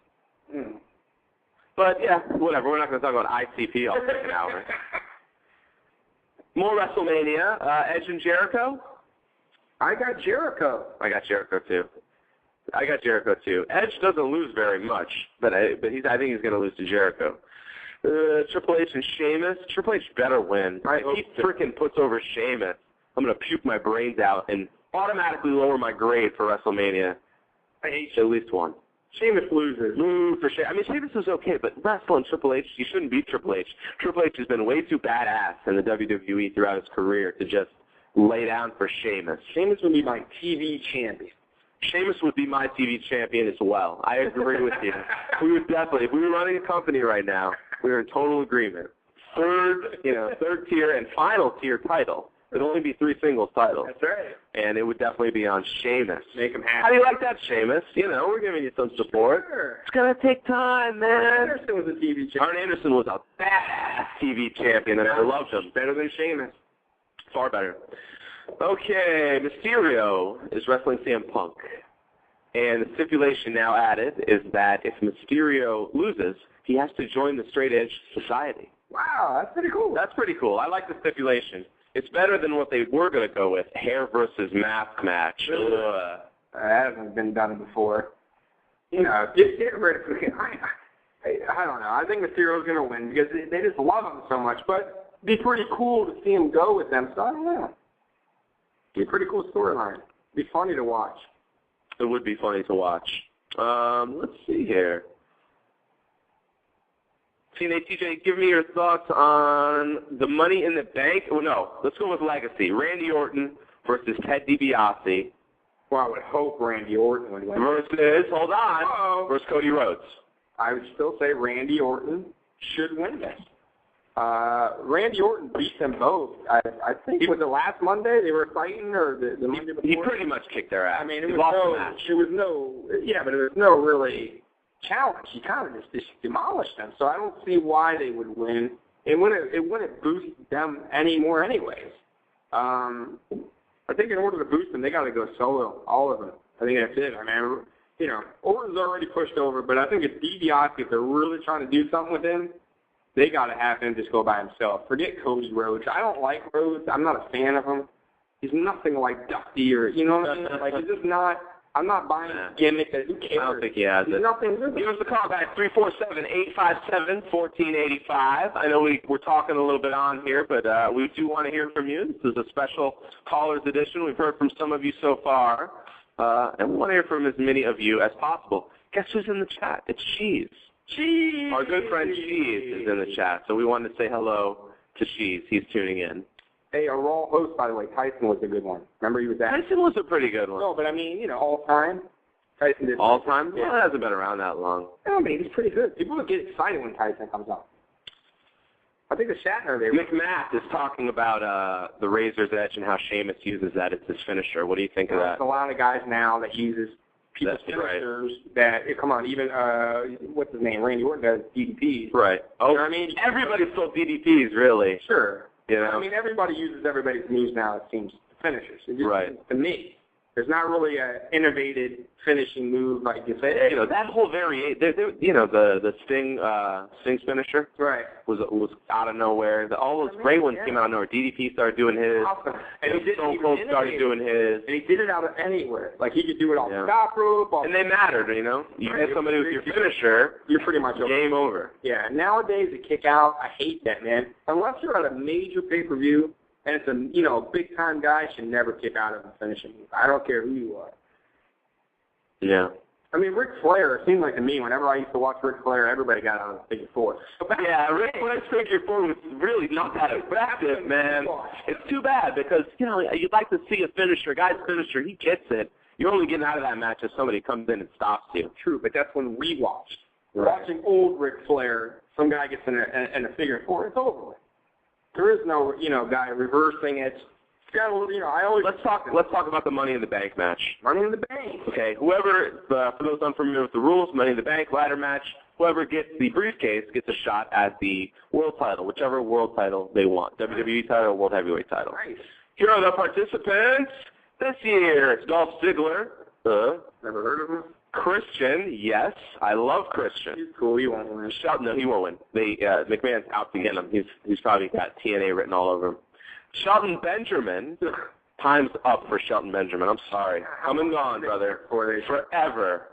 Mm. But, yeah, whatever. We're not going to talk about ICP all freaking hour. More WrestleMania. Edge and Jericho? I got Jericho. I got Jericho, too. Edge doesn't lose very much, but I think he's going to lose to Jericho. Triple H and Sheamus. Triple H better win. If he freaking puts over Sheamus, I'm going to puke my brains out and automatically lower my grade for WrestleMania. I hate at least one. Sheamus loses. For Sheamus. I mean, Sheamus is okay, but wrestling Triple H, you shouldn't beat Triple H. Triple H has been way too badass in the WWE throughout his career to just lay down for Sheamus. Sheamus would be my TV champion. Sheamus would be my TV champion as well. I agree with you. We would definitely, if we were running a company right now, we were in total agreement. Third tier and final tier title. It would only be 3 singles titles. That's right. And it would definitely be on Sheamus. Make him happy. How do you like that, Sheamus? We're giving you some support. Sure. It's going to take time, man. Arn Anderson was a TV champion. Arn Anderson was a badass TV champion, and I loved him. Better than Sheamus. Far better. Okay, Mysterio is wrestling CM Punk. And the stipulation now added is that if Mysterio loses, he has to join the Straight Edge Society. Wow, that's pretty cool. That's pretty cool. I like the stipulation. It's better than what they were going to go with, hair versus mask match. That hasn't been done before. Get rid of it. I don't know. I think Mysterio's going to win because they just love him so much. But it'd be pretty cool to see him go with them. So I don't know. It'd be a pretty cool storyline. It'd be funny to watch. It would be funny to watch. Let's see here. TNA TJ, give me your thoughts on the Money in the Bank. Oh, no, let's go with Legacy. Randy Orton versus Ted DiBiase. Well, I would hope Randy Orton would win. Versus Cody Rhodes. I would still say Randy Orton should win this. Randy Orton beat them both. I think was the last Monday they were fighting, or the Monday before? He pretty much kicked their ass. I mean, but there was no really challenge. He kind of just demolished them. So I don't see why they would win. It wouldn't boost them anymore anyways. I think in order to boost them, they got to go solo, all of them. I think that's it. I mean, Orton's already pushed over, but I think if DiBiase, if they're really trying to do something with him, they got to have him just go by himself. Forget Cody Rhodes. I don't like Rhodes. I'm not a fan of him. He's nothing like Dusty or, what I mean? Like, he's just not I'm not buying a gimmick. Who cares? I don't think he has it. Nothing. Give us a call back, 347-857-1485. I know we're talking a little bit on here, but we do want to hear from you. This is a special callers edition. We've heard from some of you so far, and we want to hear from as many of you as possible. Guess who's in the chat? It's Cheese. Cheese. Our good friend Cheese is in the chat, so we wanted to say hello to Cheese. He's tuning in. Hey, a Raw host, by the way, Tyson was a good one. Remember he was that? Tyson was a pretty good one. No, but I mean, all time. Tyson did. All time? Yeah, it hasn't been around that long. No, I mean, he's pretty good. People get excited when Tyson comes up. I think the Shatner, McMath is talking about the Razor's Edge and how Sheamus uses that as his finisher. What do you think of that? There's a lot of guys now that uses people's finishers that, come on, even, what's his name, Randy Orton does DDPs. Right. Oh, you know what I mean? Everybody's still DDPs, really. Sure. You know? I mean, everybody uses everybody's moves now, it seems, finishers. It just, right. To me, there's not really an innovated finishing move like you say. You know, that whole variation, the Sting's finisher was out of nowhere. All those great ones came out of nowhere. DDP started doing his. Awesome. And he did, Stone Cold started doing his. And he did it out of anywhere. Like, he could do it off the top rope. And they mattered, You hit somebody with your finisher, you're pretty much over. Game over. Yeah, nowadays, the kick out, I hate that, man. Unless you're at a major pay-per-view, and it's a big-time guy, should never kick out of a finishing move. I don't care who you are. Yeah. I mean, Ric Flair, it seemed like to me, whenever I used to watch Ric Flair, everybody got out of the figure four. Yeah, Ric Flair's figure four was really not that effective, man. It's too bad because, you'd like to see a finisher, a guy's finisher, he gets it. You're only getting out of that match if somebody comes in and stops you. True, but that's when we watched. Right. Watching old Ric Flair, some guy gets in a figure four, it's over with. There is no, guy reversing it. Let's talk about the Money in the Bank match. Money in the Bank. Okay, whoever, for those unfamiliar with the rules, Money in the Bank, ladder match, whoever gets the briefcase gets a shot at the world title, whichever world title they want, WWE title or World Heavyweight title. Nice. Here are the participants this year. It's Dolph Ziggler. Never heard of him. Christian, yes, I love Christian. He's cool. He won't win. No, he won't win. McMahon's out to get him. He's probably got TNA written all over him. Shelton Benjamin, time's up for Shelton Benjamin. I'm sorry. Come and gone, brother. Forever.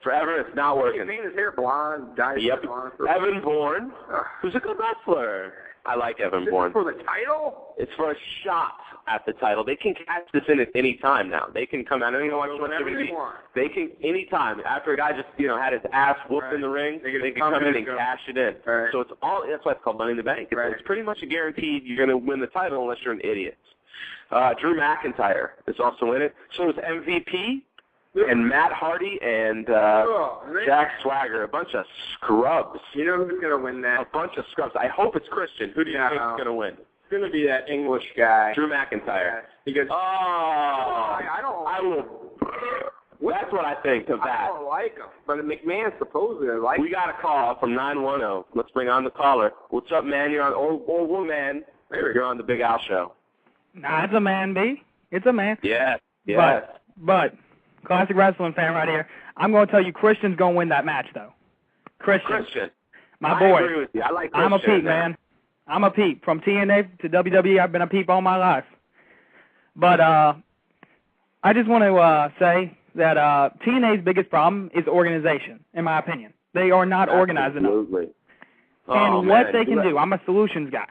It's not working. He made his hair blonde, dyed Yep. blonde. Evan Bourne, who's a good wrestler. I like Evan Bourne. For the title? It's for a shot at the title. They can catch this in at any time now. They can come out whenever they want. They can any time after a guy just had his ass whooped in the ring. They can come in and cash it in. Right. So that's why it's called Money in the Bank. It's pretty much a guaranteed you're going to win the title unless you're an idiot. Drew McIntyre is also in it. So is MVP and Matt Hardy and Jack Swagger, a bunch of scrubs. You know who's going to win that? A bunch of scrubs. I hope it's Christian. Who do you think is going to win? It's going to be that English guy. Drew McIntyre. Because I will. That's what I think of that. I don't like him, but McMahon supposedly likes him. We got a call from 910. Let's bring on the caller. What's up, man? You're on, or woman. You're on the Big Al Show. Nah, it's a man, B. It's a man. Yeah. But classic wrestling fan right here. I'm going to tell you Christian's going to win that match, though. Christian. My boy. I agree with you. I like Christian. I'm a peep, man. I'm a peep. From TNA to WWE, I've been a peep all my life. But I just want to say that TNA's biggest problem is organization, in my opinion. They are not organized enough. Absolutely. And what they can do, I'm a solutions guy.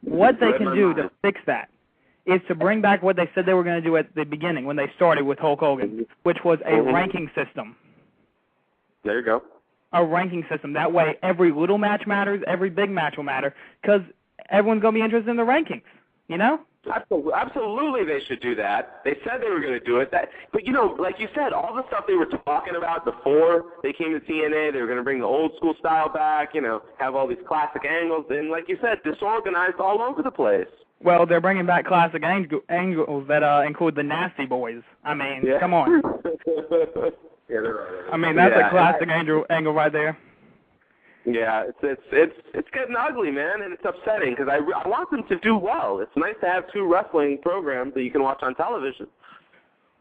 What they can do to fix that is to bring back what they said they were going to do at the beginning when they started with Hulk Hogan, which was a ranking system. There you go. A ranking system. That way every little match matters, every big match will matter, because everyone's going to be interested in the rankings, Absolutely they should do that. They said they were going to do it. But, like you said, all the stuff they were talking about before they came to TNA, they were going to bring the old school style back, have all these classic angles, and like you said, disorganized all over the place. Well, they're bringing back classic angles that include the Nasty Boys. I mean, come on. Yeah, they're right. I mean, that's a classic angle right there. Yeah, it's getting ugly, man, and it's upsetting because I want them to do well. It's nice to have two wrestling programs that you can watch on television.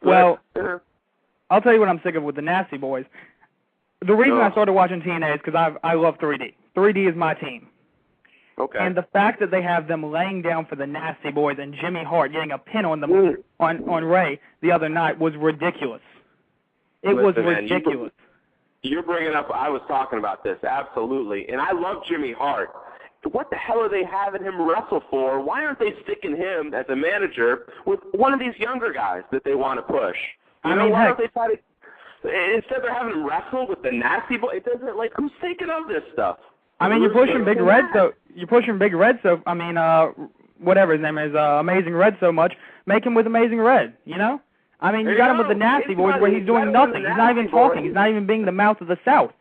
Well, I'll tell you what I'm sick of with the Nasty Boys. The reason I started watching TNA is because I love 3D. 3D is my team. Okay. And the fact that they have them laying down for the Nasty Boys and Jimmy Hart getting a pin on them on Ray the other night was ridiculous. It was man, ridiculous. You're bringing up, I was talking about this, absolutely. And I love Jimmy Hart. What the hell are they having him wrestle for? Why aren't they sticking him as a manager with one of these younger guys that they want to push? Why don't they try to, instead they're having him wrestle with the nasty boy? It doesn't, like, who's thinking of this stuff? I mean, you're pushing Big Red, I mean, whatever his name is, Amazing Red so much, make him with Amazing Red, you know? I mean, you got him with the nasty boys where he's doing nothing. He's not even talking. He's not even being the mouth of the South.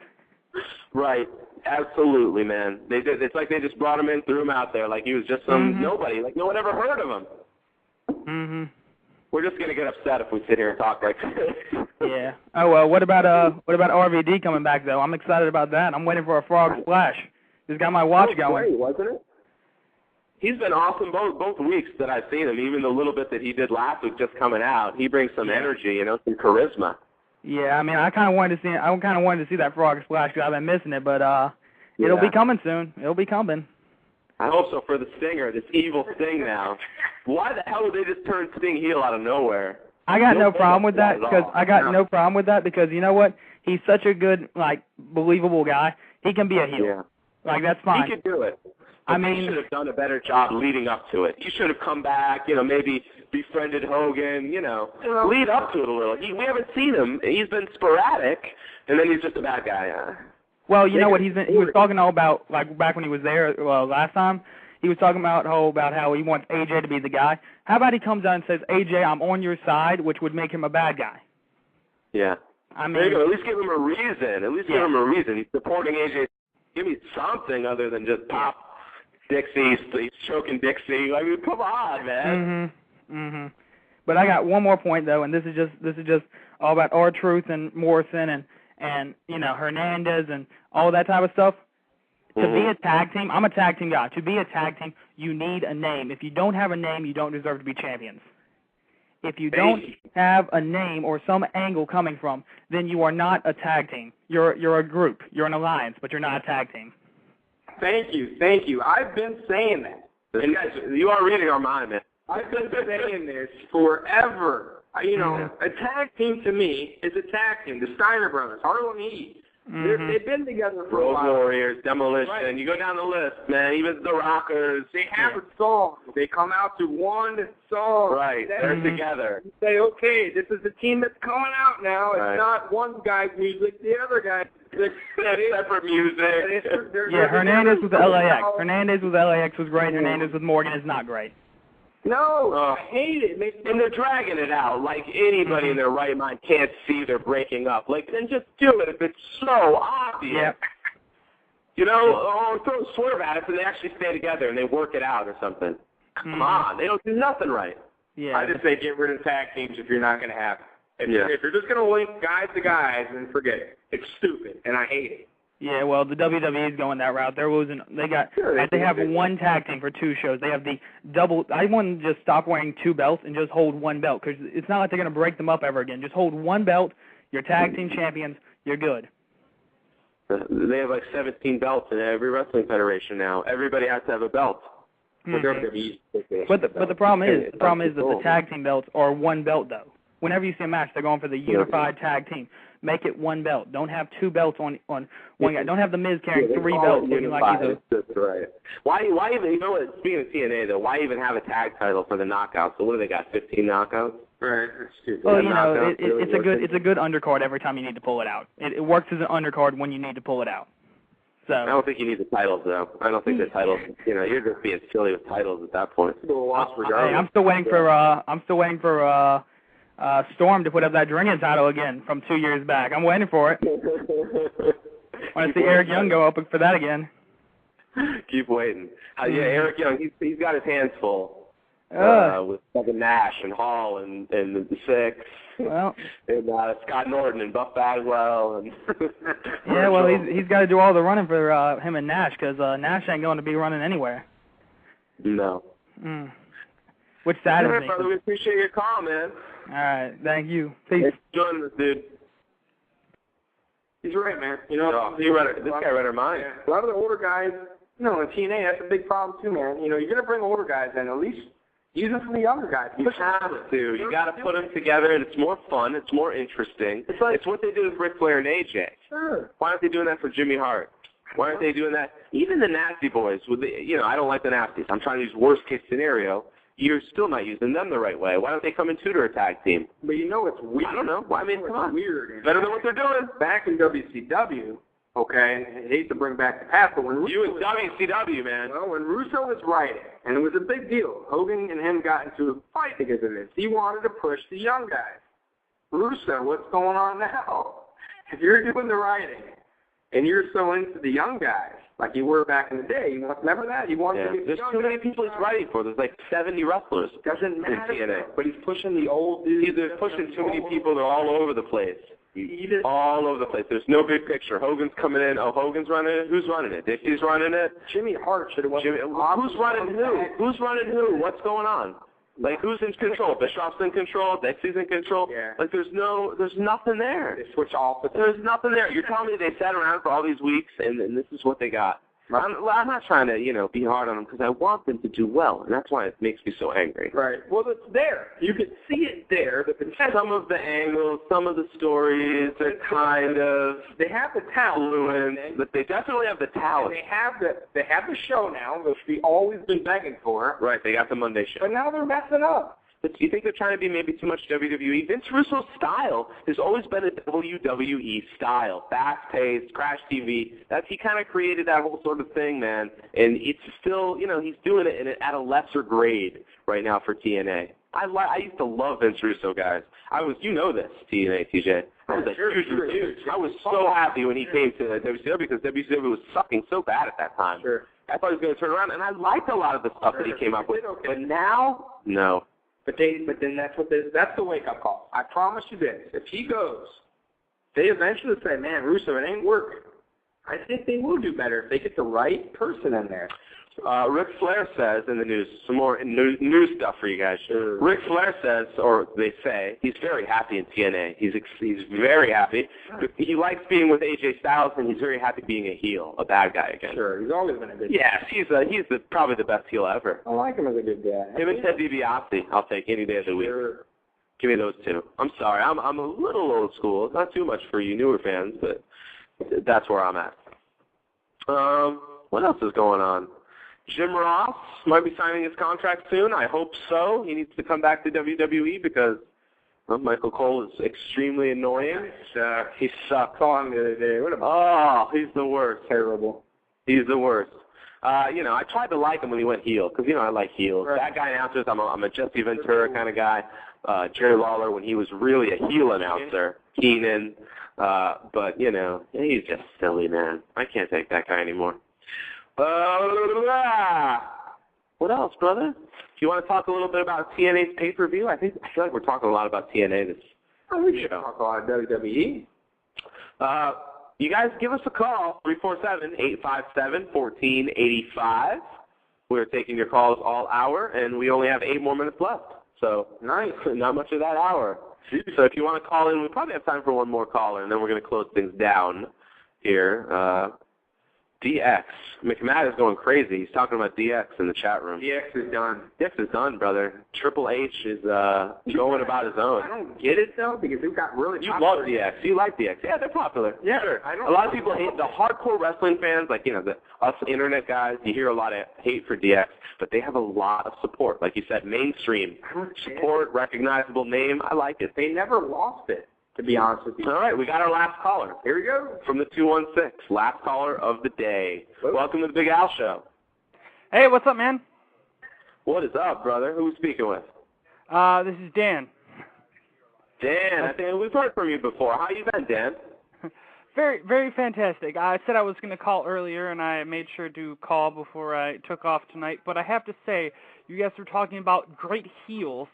Right. Absolutely, man. It's like they just brought him in, threw him out there like he was just some nobody, like no one ever heard of him. Mm-hmm. We're just going to get upset if we sit here and talk like this. Yeah. Oh, well, what about RVD coming back, though? I'm excited about that. I'm waiting for a frog splash. Just got my watch going. Great, wasn't it? He's been awesome both weeks that I've seen him. Even the little bit that he did last week, just coming out, he brings some energy, you know, some charisma. Yeah, I mean, I kind of wanted to see that frog splash because I've been missing it, but it'll be coming soon. It'll be coming. I hope so for the Stinger, this evil Sting now. Why the hell would they just turn Sting heel out of nowhere? I got no problem with that because you know what? He's such a good, like, believable guy. He can be a heel. Yeah. Like, that's fine. He could do it. I mean, he should have done a better job leading up to it. He should have come back, you know, maybe befriended Hogan, you know, lead up to it a little. We haven't seen him. He's been sporadic, and then he's just a bad guy. Well, you know what? He was talking all about, like, back when he was there last time, he was talking about how he wants AJ to be the guy. How about he comes out and says, AJ, I'm on your side, which would make him a bad guy. Yeah. I mean, there you go. At least give him a reason. Give him a reason. He's supporting AJ. Give me something other than just pop Dixie. He's choking Dixie. I mean, come on, man. Mhm. But I got one more point though, and this is just all about R-Truth and Morrison and you know, Hernandez and all that type of stuff. To be a tag team, I'm a tag team guy. To be a tag team, you need a name. If you don't have a name, you don't deserve to be champions. If you don't have a name or some angle coming from, then you are not a tag team. You're a group. You're an alliance, but you're not a tag team. Thank you. I've been saying that. And guys, you are reading our mind, man. I've been saying this forever. You know, a tag team to me is a tag team. The Steiner brothers, Harlan Heat. They've been together for a while. Road Warriors, Demolition. Right. You go down the list, man. Even the Rockers. They have a song. They come out to one song. Right. They're together. You say, okay, this is the team that's coming out now. It's not one guy's music, the other guy's separate music. Hernandez with the LAX. Hernandez with LAX was great. Hernandez with Morgan is not great. No, I hate it. And they're dragging it out like anybody in their right mind can't see they're breaking up. Like, then just do it if it's so obvious. Yep. You know, or throw a swerve at it and they actually stay together and they work it out or something. Come on, they don't do nothing right. Yeah. I just say get rid of tag teams if you're not going to have it. If you're just going to link guys to guys, then forget it. It's stupid, and I hate it. Yeah, well, the WWE is going that route. They're losing. They have one tag team for 2 shows. They have the double. I want to just stop wearing 2 belts and just hold 1 belt because it's not like they're going to break them up ever again. Just hold 1 belt. You're tag team champions. You're good. They have like 17 belts in every wrestling federation now. Everybody has to have a belt. But the problem is that the tag team belts are 1 belt though. Whenever you see a match, they're going for the unified tag team. Make it 1 belt. Don't have 2 belts on one guy. Don't have the Miz carrying 3 belts looking like he's a... That's right. Why even, you know what, speaking of TNA, though, why even have a tag title for the knockouts? So what do they got, 15 knockouts? Right, that's stupid. Well, you know, it's a good undercard every time you need to pull it out. It works as an undercard when you need to pull it out. So I don't think you need the titles, though. I don't think the titles, you know, you're just being silly with titles at that point. I'm still waiting for Storm to put up that Drinking title again from 2 years back. I'm waiting for it. I want to see Eric Young go up for that again. Keep waiting. Eric Young, he's got his hands full with fucking Nash and Hall and the Six. Well, and Scott Norton and Buff Bagwell. And yeah, well, he's got to do all the running for him and Nash because Nash ain't going to be running anywhere. No. Which saddens me. Brother, we appreciate your call, man. All right, thank you. Peace. Thanks for joining us, dude. He's right, man. You know, this guy read our mind. A lot of the older guys, you know, in TNA, that's a big problem too, man. You know, you're going to bring older guys in. At least, Use them for the younger guys. You have to. You got to put them together, and it's more fun. It's more interesting. It's what they do with Ric Flair and AJ. Sure. Why aren't they doing that for Jimmy Hart? Why aren't they doing that? Even the Nasty Boys. I don't like the Nasties. I'm trying to use worst-case scenario. You're still not using them the right way. Why don't they come and tutor a tag team? But it's weird. I don't know. I mean, come on. Weird. Better than what they're doing. Back in WCW, okay, and I hate to bring back the past, but when you and WCW, man. Well, when Russo was writing, and it was a big deal, Hogan and him got into a fight because of this. He wanted to push the young guys. Russo, what's going on now? If you're doing the writing, and you're so into the young guys, like you were back in the day, you want never that. You want to get There's too many people he's writing for. There's like 70 wrestlers. Doesn't matter. In TNA. But he's pushing the old dudes. He's pushing too many people. They're all over the place. All over the place. There's no big picture. Hogan's coming in. Oh, Hogan's running it. Who's running it? Dixie's running it. Jimmy Hart should have won. Who's running who? Who's running who? What's going on? Like, who's in control? Bischoff's in control. Dixie's in control. Yeah. Like, there's nothing there. They switch off. There's nothing there. You're telling me they sat around for all these weeks and this is what they got. I'm not trying to, be hard on them because I want them to do well, and that's why it makes me so angry. Right. Well, it's there. You can see it there. Some of the angles, some of the stories are kind of they have the talent, fluent, but they definitely have the talent. They have the show now, which we've always been begging for. Right. They got the Monday show. But now they're messing up. But do you think they're trying to be maybe too much WWE? Vince Russo's style has always been a WWE style, fast-paced, crash TV. He kind of created that whole sort of thing, man. And it's still, he's doing it at a lesser grade right now for TNA. I used to love Vince Russo, guys. You know this, TNA TJ. I was a huge. I was so happy when he came to WCW because WCW was sucking so bad at that time. Sure. I thought he was going to turn around, and I liked a lot of the stuff that he came up with. Okay. But now, no. But then that's the wake-up call. I promise you this. If he goes, they eventually say, man, Russo, it ain't working. I think they will do better if they get the right person in there. Ric Flair says in the news, some more news stuff for you guys. Sure. Ric Flair says, or they say, he's very happy in TNA. He's very happy. He likes being with AJ Styles, and he's very happy being a heel, a bad guy again. Sure, he's always been a good guy. Yes, he's probably the best heel ever. I like him as a good guy. Him and Ted DiBiase, I'll take any day of the week. Sure. Give me those two. I'm sorry, I'm a little old school. It's not too much for you newer fans, but that's where I'm at. What else is going on? Jim Ross might be signing his contract soon. I hope so. He needs to come back to WWE because Michael Cole is extremely annoying. He sucks. Saw him the other day. He's the worst. Terrible. He's the worst. I tried to like him when he went heel because, I like heels. Right. That guy announcers, I'm a Jesse Ventura kind of guy. Jerry Lawler when he was really a heel announcer. Keenan. But, he's just silly, man. I can't take that guy anymore. What else, brother? Do you want to talk a little bit about TNA's pay-per-view? I feel like we're talking a lot about TNA this we should talk a lot of WWE. You guys give us a call, 347-857-1485. We're taking your calls all hour, and we only have 8 more minutes left. So nice. Not much of that hour. So if you want to call in, we probably have time for one more caller, and then we're going to close things down here. DX. McMahon is going crazy. He's talking about DX in the chat room. DX is done. DX is done, brother. Triple H is going about his own. I don't get it, though, because they've got really You love DX. You like DX. Yeah, they're popular. Yeah. Sure. A lot of people hate the hardcore wrestling fans, like, us internet guys. You hear a lot of hate for DX, but they have a lot of support. Like you said, mainstream support, recognizable name. I like it. They never lost it, to be honest with you. All right, we got our last caller. Here we go. From the 216, last caller of the day. Whoa. Welcome to the Big Al Show. Hey, what's up, man? What is up, brother? Who are we speaking with? This is Dan. Dan, I think we've heard from you before. How you been, Dan? Very, very fantastic. I said I was going to call earlier, and I made sure to call before I took off tonight. But I have to say, you guys were talking about great heels,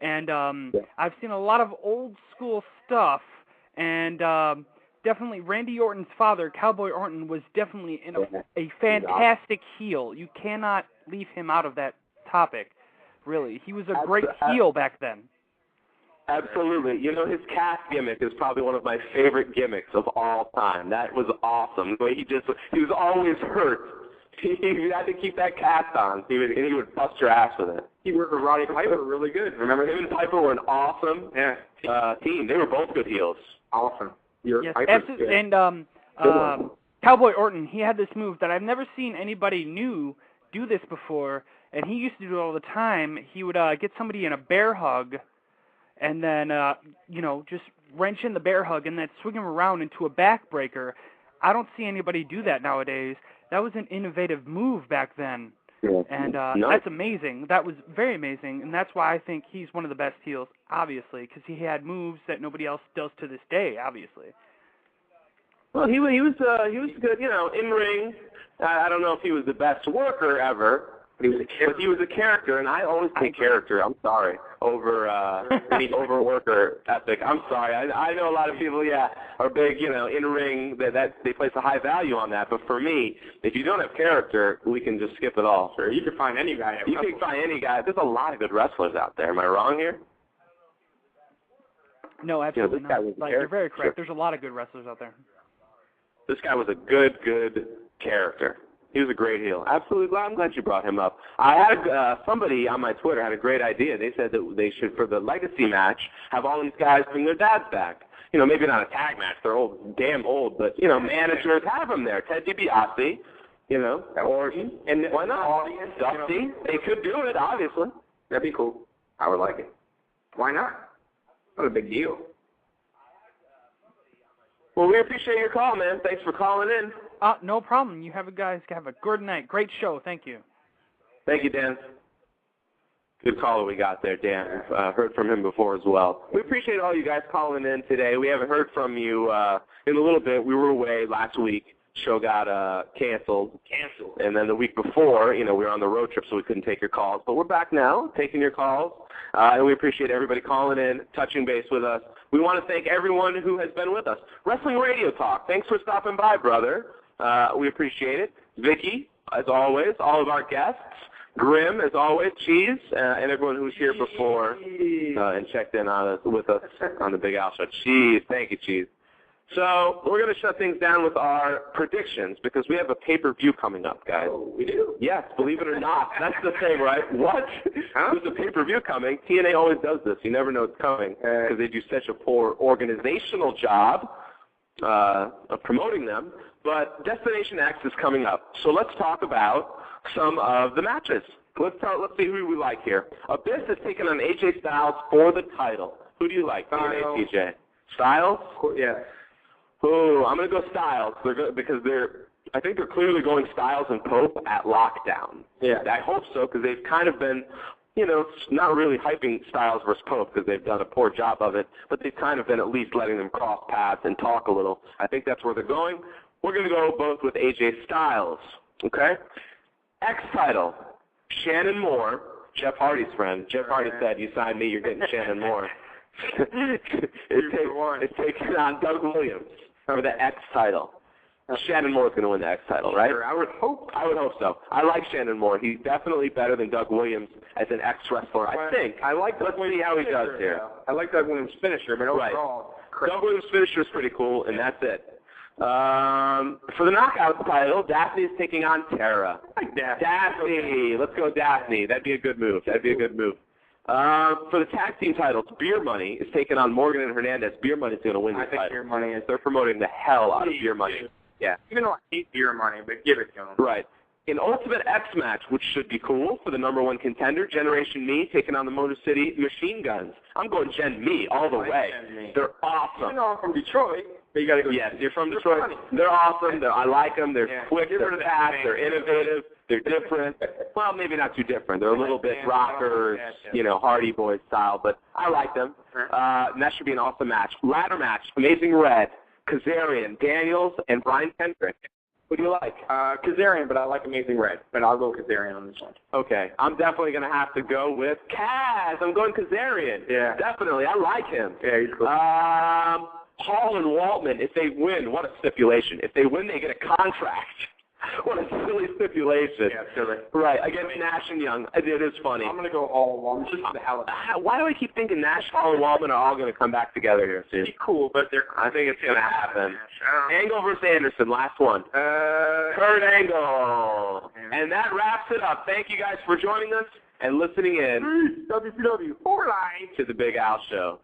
and I've seen a lot of old school stuff, and definitely Randy Orton's father, Cowboy Orton, was definitely a fantastic heel. You cannot leave him out of that topic, really. He was a great heel back then. Absolutely. His cast gimmick is probably one of my favorite gimmicks of all time. That was awesome. The way he was always hurt You had to keep that cast on. He would bust your ass with it. He worked with Roddy Piper really good. Remember him and Piper were an awesome team. They were both good heels. Awesome. Yes, absolutely. And Cowboy Orton, he had this move that I've never seen anybody new do this before, and he used to do it all the time. He would get somebody in a bear hug, and then just wrench in the bear hug, and then swing him around into a backbreaker. I don't see anybody do that nowadays. That was an innovative move back then. Yeah. And that's amazing. That was very amazing, and that's why I think he's one of the best heels, obviously, because he had moves that nobody else does to this day, obviously. Well, he was good, in ring. I don't know if he was the best worker ever, but he was a character, and I always take character. I'm sorry, over any worker ethic. I'm sorry. I know a lot of people, are big, in ring. That they place a high value on that. But for me, if you don't have character, we can just skip it all. Sure, you can find any guy. You can find any guy. There's a lot of good wrestlers out there. Am I wrong here? No, absolutely not. You're very correct. There's a lot of good wrestlers out there. This guy was a good character. He was a great heel. Absolutely. I'm glad you brought him up. I had somebody on my Twitter had a great idea. They said that they should, for the legacy match, have all these guys bring their dads back. Maybe not a tag match. They're damn old, but managers have them there. Ted DiBiase, Orton, and why not? Dusty. They could do it, obviously. That'd be cool. I would like it. Why not? Not a big deal. Well, we appreciate your call, man. Thanks for calling in. No problem. You guys have a good night. Great show. Thank you. Thank you, Dan. Good caller we got there, Dan. We've heard from him before as well. We appreciate all you guys calling in today. We haven't heard from you in a little bit. We were away last week. Show got canceled. And then the week before, we were on the road trip, so we couldn't take your calls. But we're back now, taking your calls. And we appreciate everybody calling in, touching base with us. We want to thank everyone who has been with us. Wrestling Radio Talk, thanks for stopping by, brother. We appreciate it. Vicky, as always, all of our guests. Grim, as always, Cheese, and everyone who was here before and checked in on us with us on the Big Al Show. Cheese, thank you, Cheese. So we're going to shut things down with our predictions because we have a pay-per-view coming up, guys. Oh, we do? Yes, believe it or not. That's the thing, right? What? Huh? There's a pay-per-view coming. TNA always does this. You never know it's coming because they do such a poor organizational job of promoting them. But Destination X is coming up. So let's talk about some of the matches. Let's see who we like here. Abyss is taking on AJ Styles for the title. Who do you like? TNA TJ. Styles? Yeah. Oh, I'm going to go Styles because I think they're clearly going Styles and Pope at lockdown. Yeah. I hope so because they've kind of been, not really hyping Styles versus Pope because they've done a poor job of it, but they've kind of been at least letting them cross paths and talk a little. I think that's where they're going. We're going to go both with AJ Styles, okay? X title, Shannon Moore, Jeff Hardy's friend. Jeff Hardy said, you signed me, you're getting Shannon Moore. It's taking on Doug Williams for the X title. Shannon Moore is going to win the X title, right? Sure, I would hope so. I like Shannon Moore. He's definitely better than Doug Williams as an X wrestler, I think. Let's see how he does here. I like Doug Williams' finisher, but overall, Doug Williams' finisher is pretty cool, and that's it. For the knockout title, Daphne is taking on Tara. I like Daphne. Daphne. Let's go Daphne. That'd be a good move. For the tag team titles, Beer Money is taking on Morgan and Hernandez. Beer Money is going to win the title. I think Beer Money is. They're promoting the hell out of Beer Money. Yeah. Even though I hate Beer Money, but give it to them. Right. An Ultimate X match, which should be cool for the #1 contender, Generation Me, taking on the Motor City Machine Guns. I'm going Gen Me all the way. They're awesome. Even though I'm from Detroit, but you got to go. Yes, you're from Detroit. Funny. They're awesome. I like them. They're quick. They're fast. They're innovative. They're different. Well, maybe not too different. They're a little bit rockers, Hardy Boys style, but I like them. And that should be an awesome match. Ladder match, Amazing Red, Kazarian, Daniels, and Brian Kendrick. Who do you like? Kazarian, but I like Amazing Red. But I'll go Kazarian on this one. Okay. I'm definitely going to have to go with Kaz. I'm going Kazarian. Yeah. Definitely. I like him. Yeah, he's cool. Hall and Waltman, if they win, what a stipulation. If they win, they get a contract. What a silly stipulation. Yeah, silly. Right, against Nash and Young. It is funny. I'm going to go all Waltman. Just for the hell of it. Why do I keep thinking Nash, Hall, and Waltman are all going to come back together here soon? It'd be cool, but I think it's going to happen. Angle versus Anderson, last one. Kurt Angle. And that wraps it up. Thank you guys for joining us and listening in. WCW for life to the Big Al Show.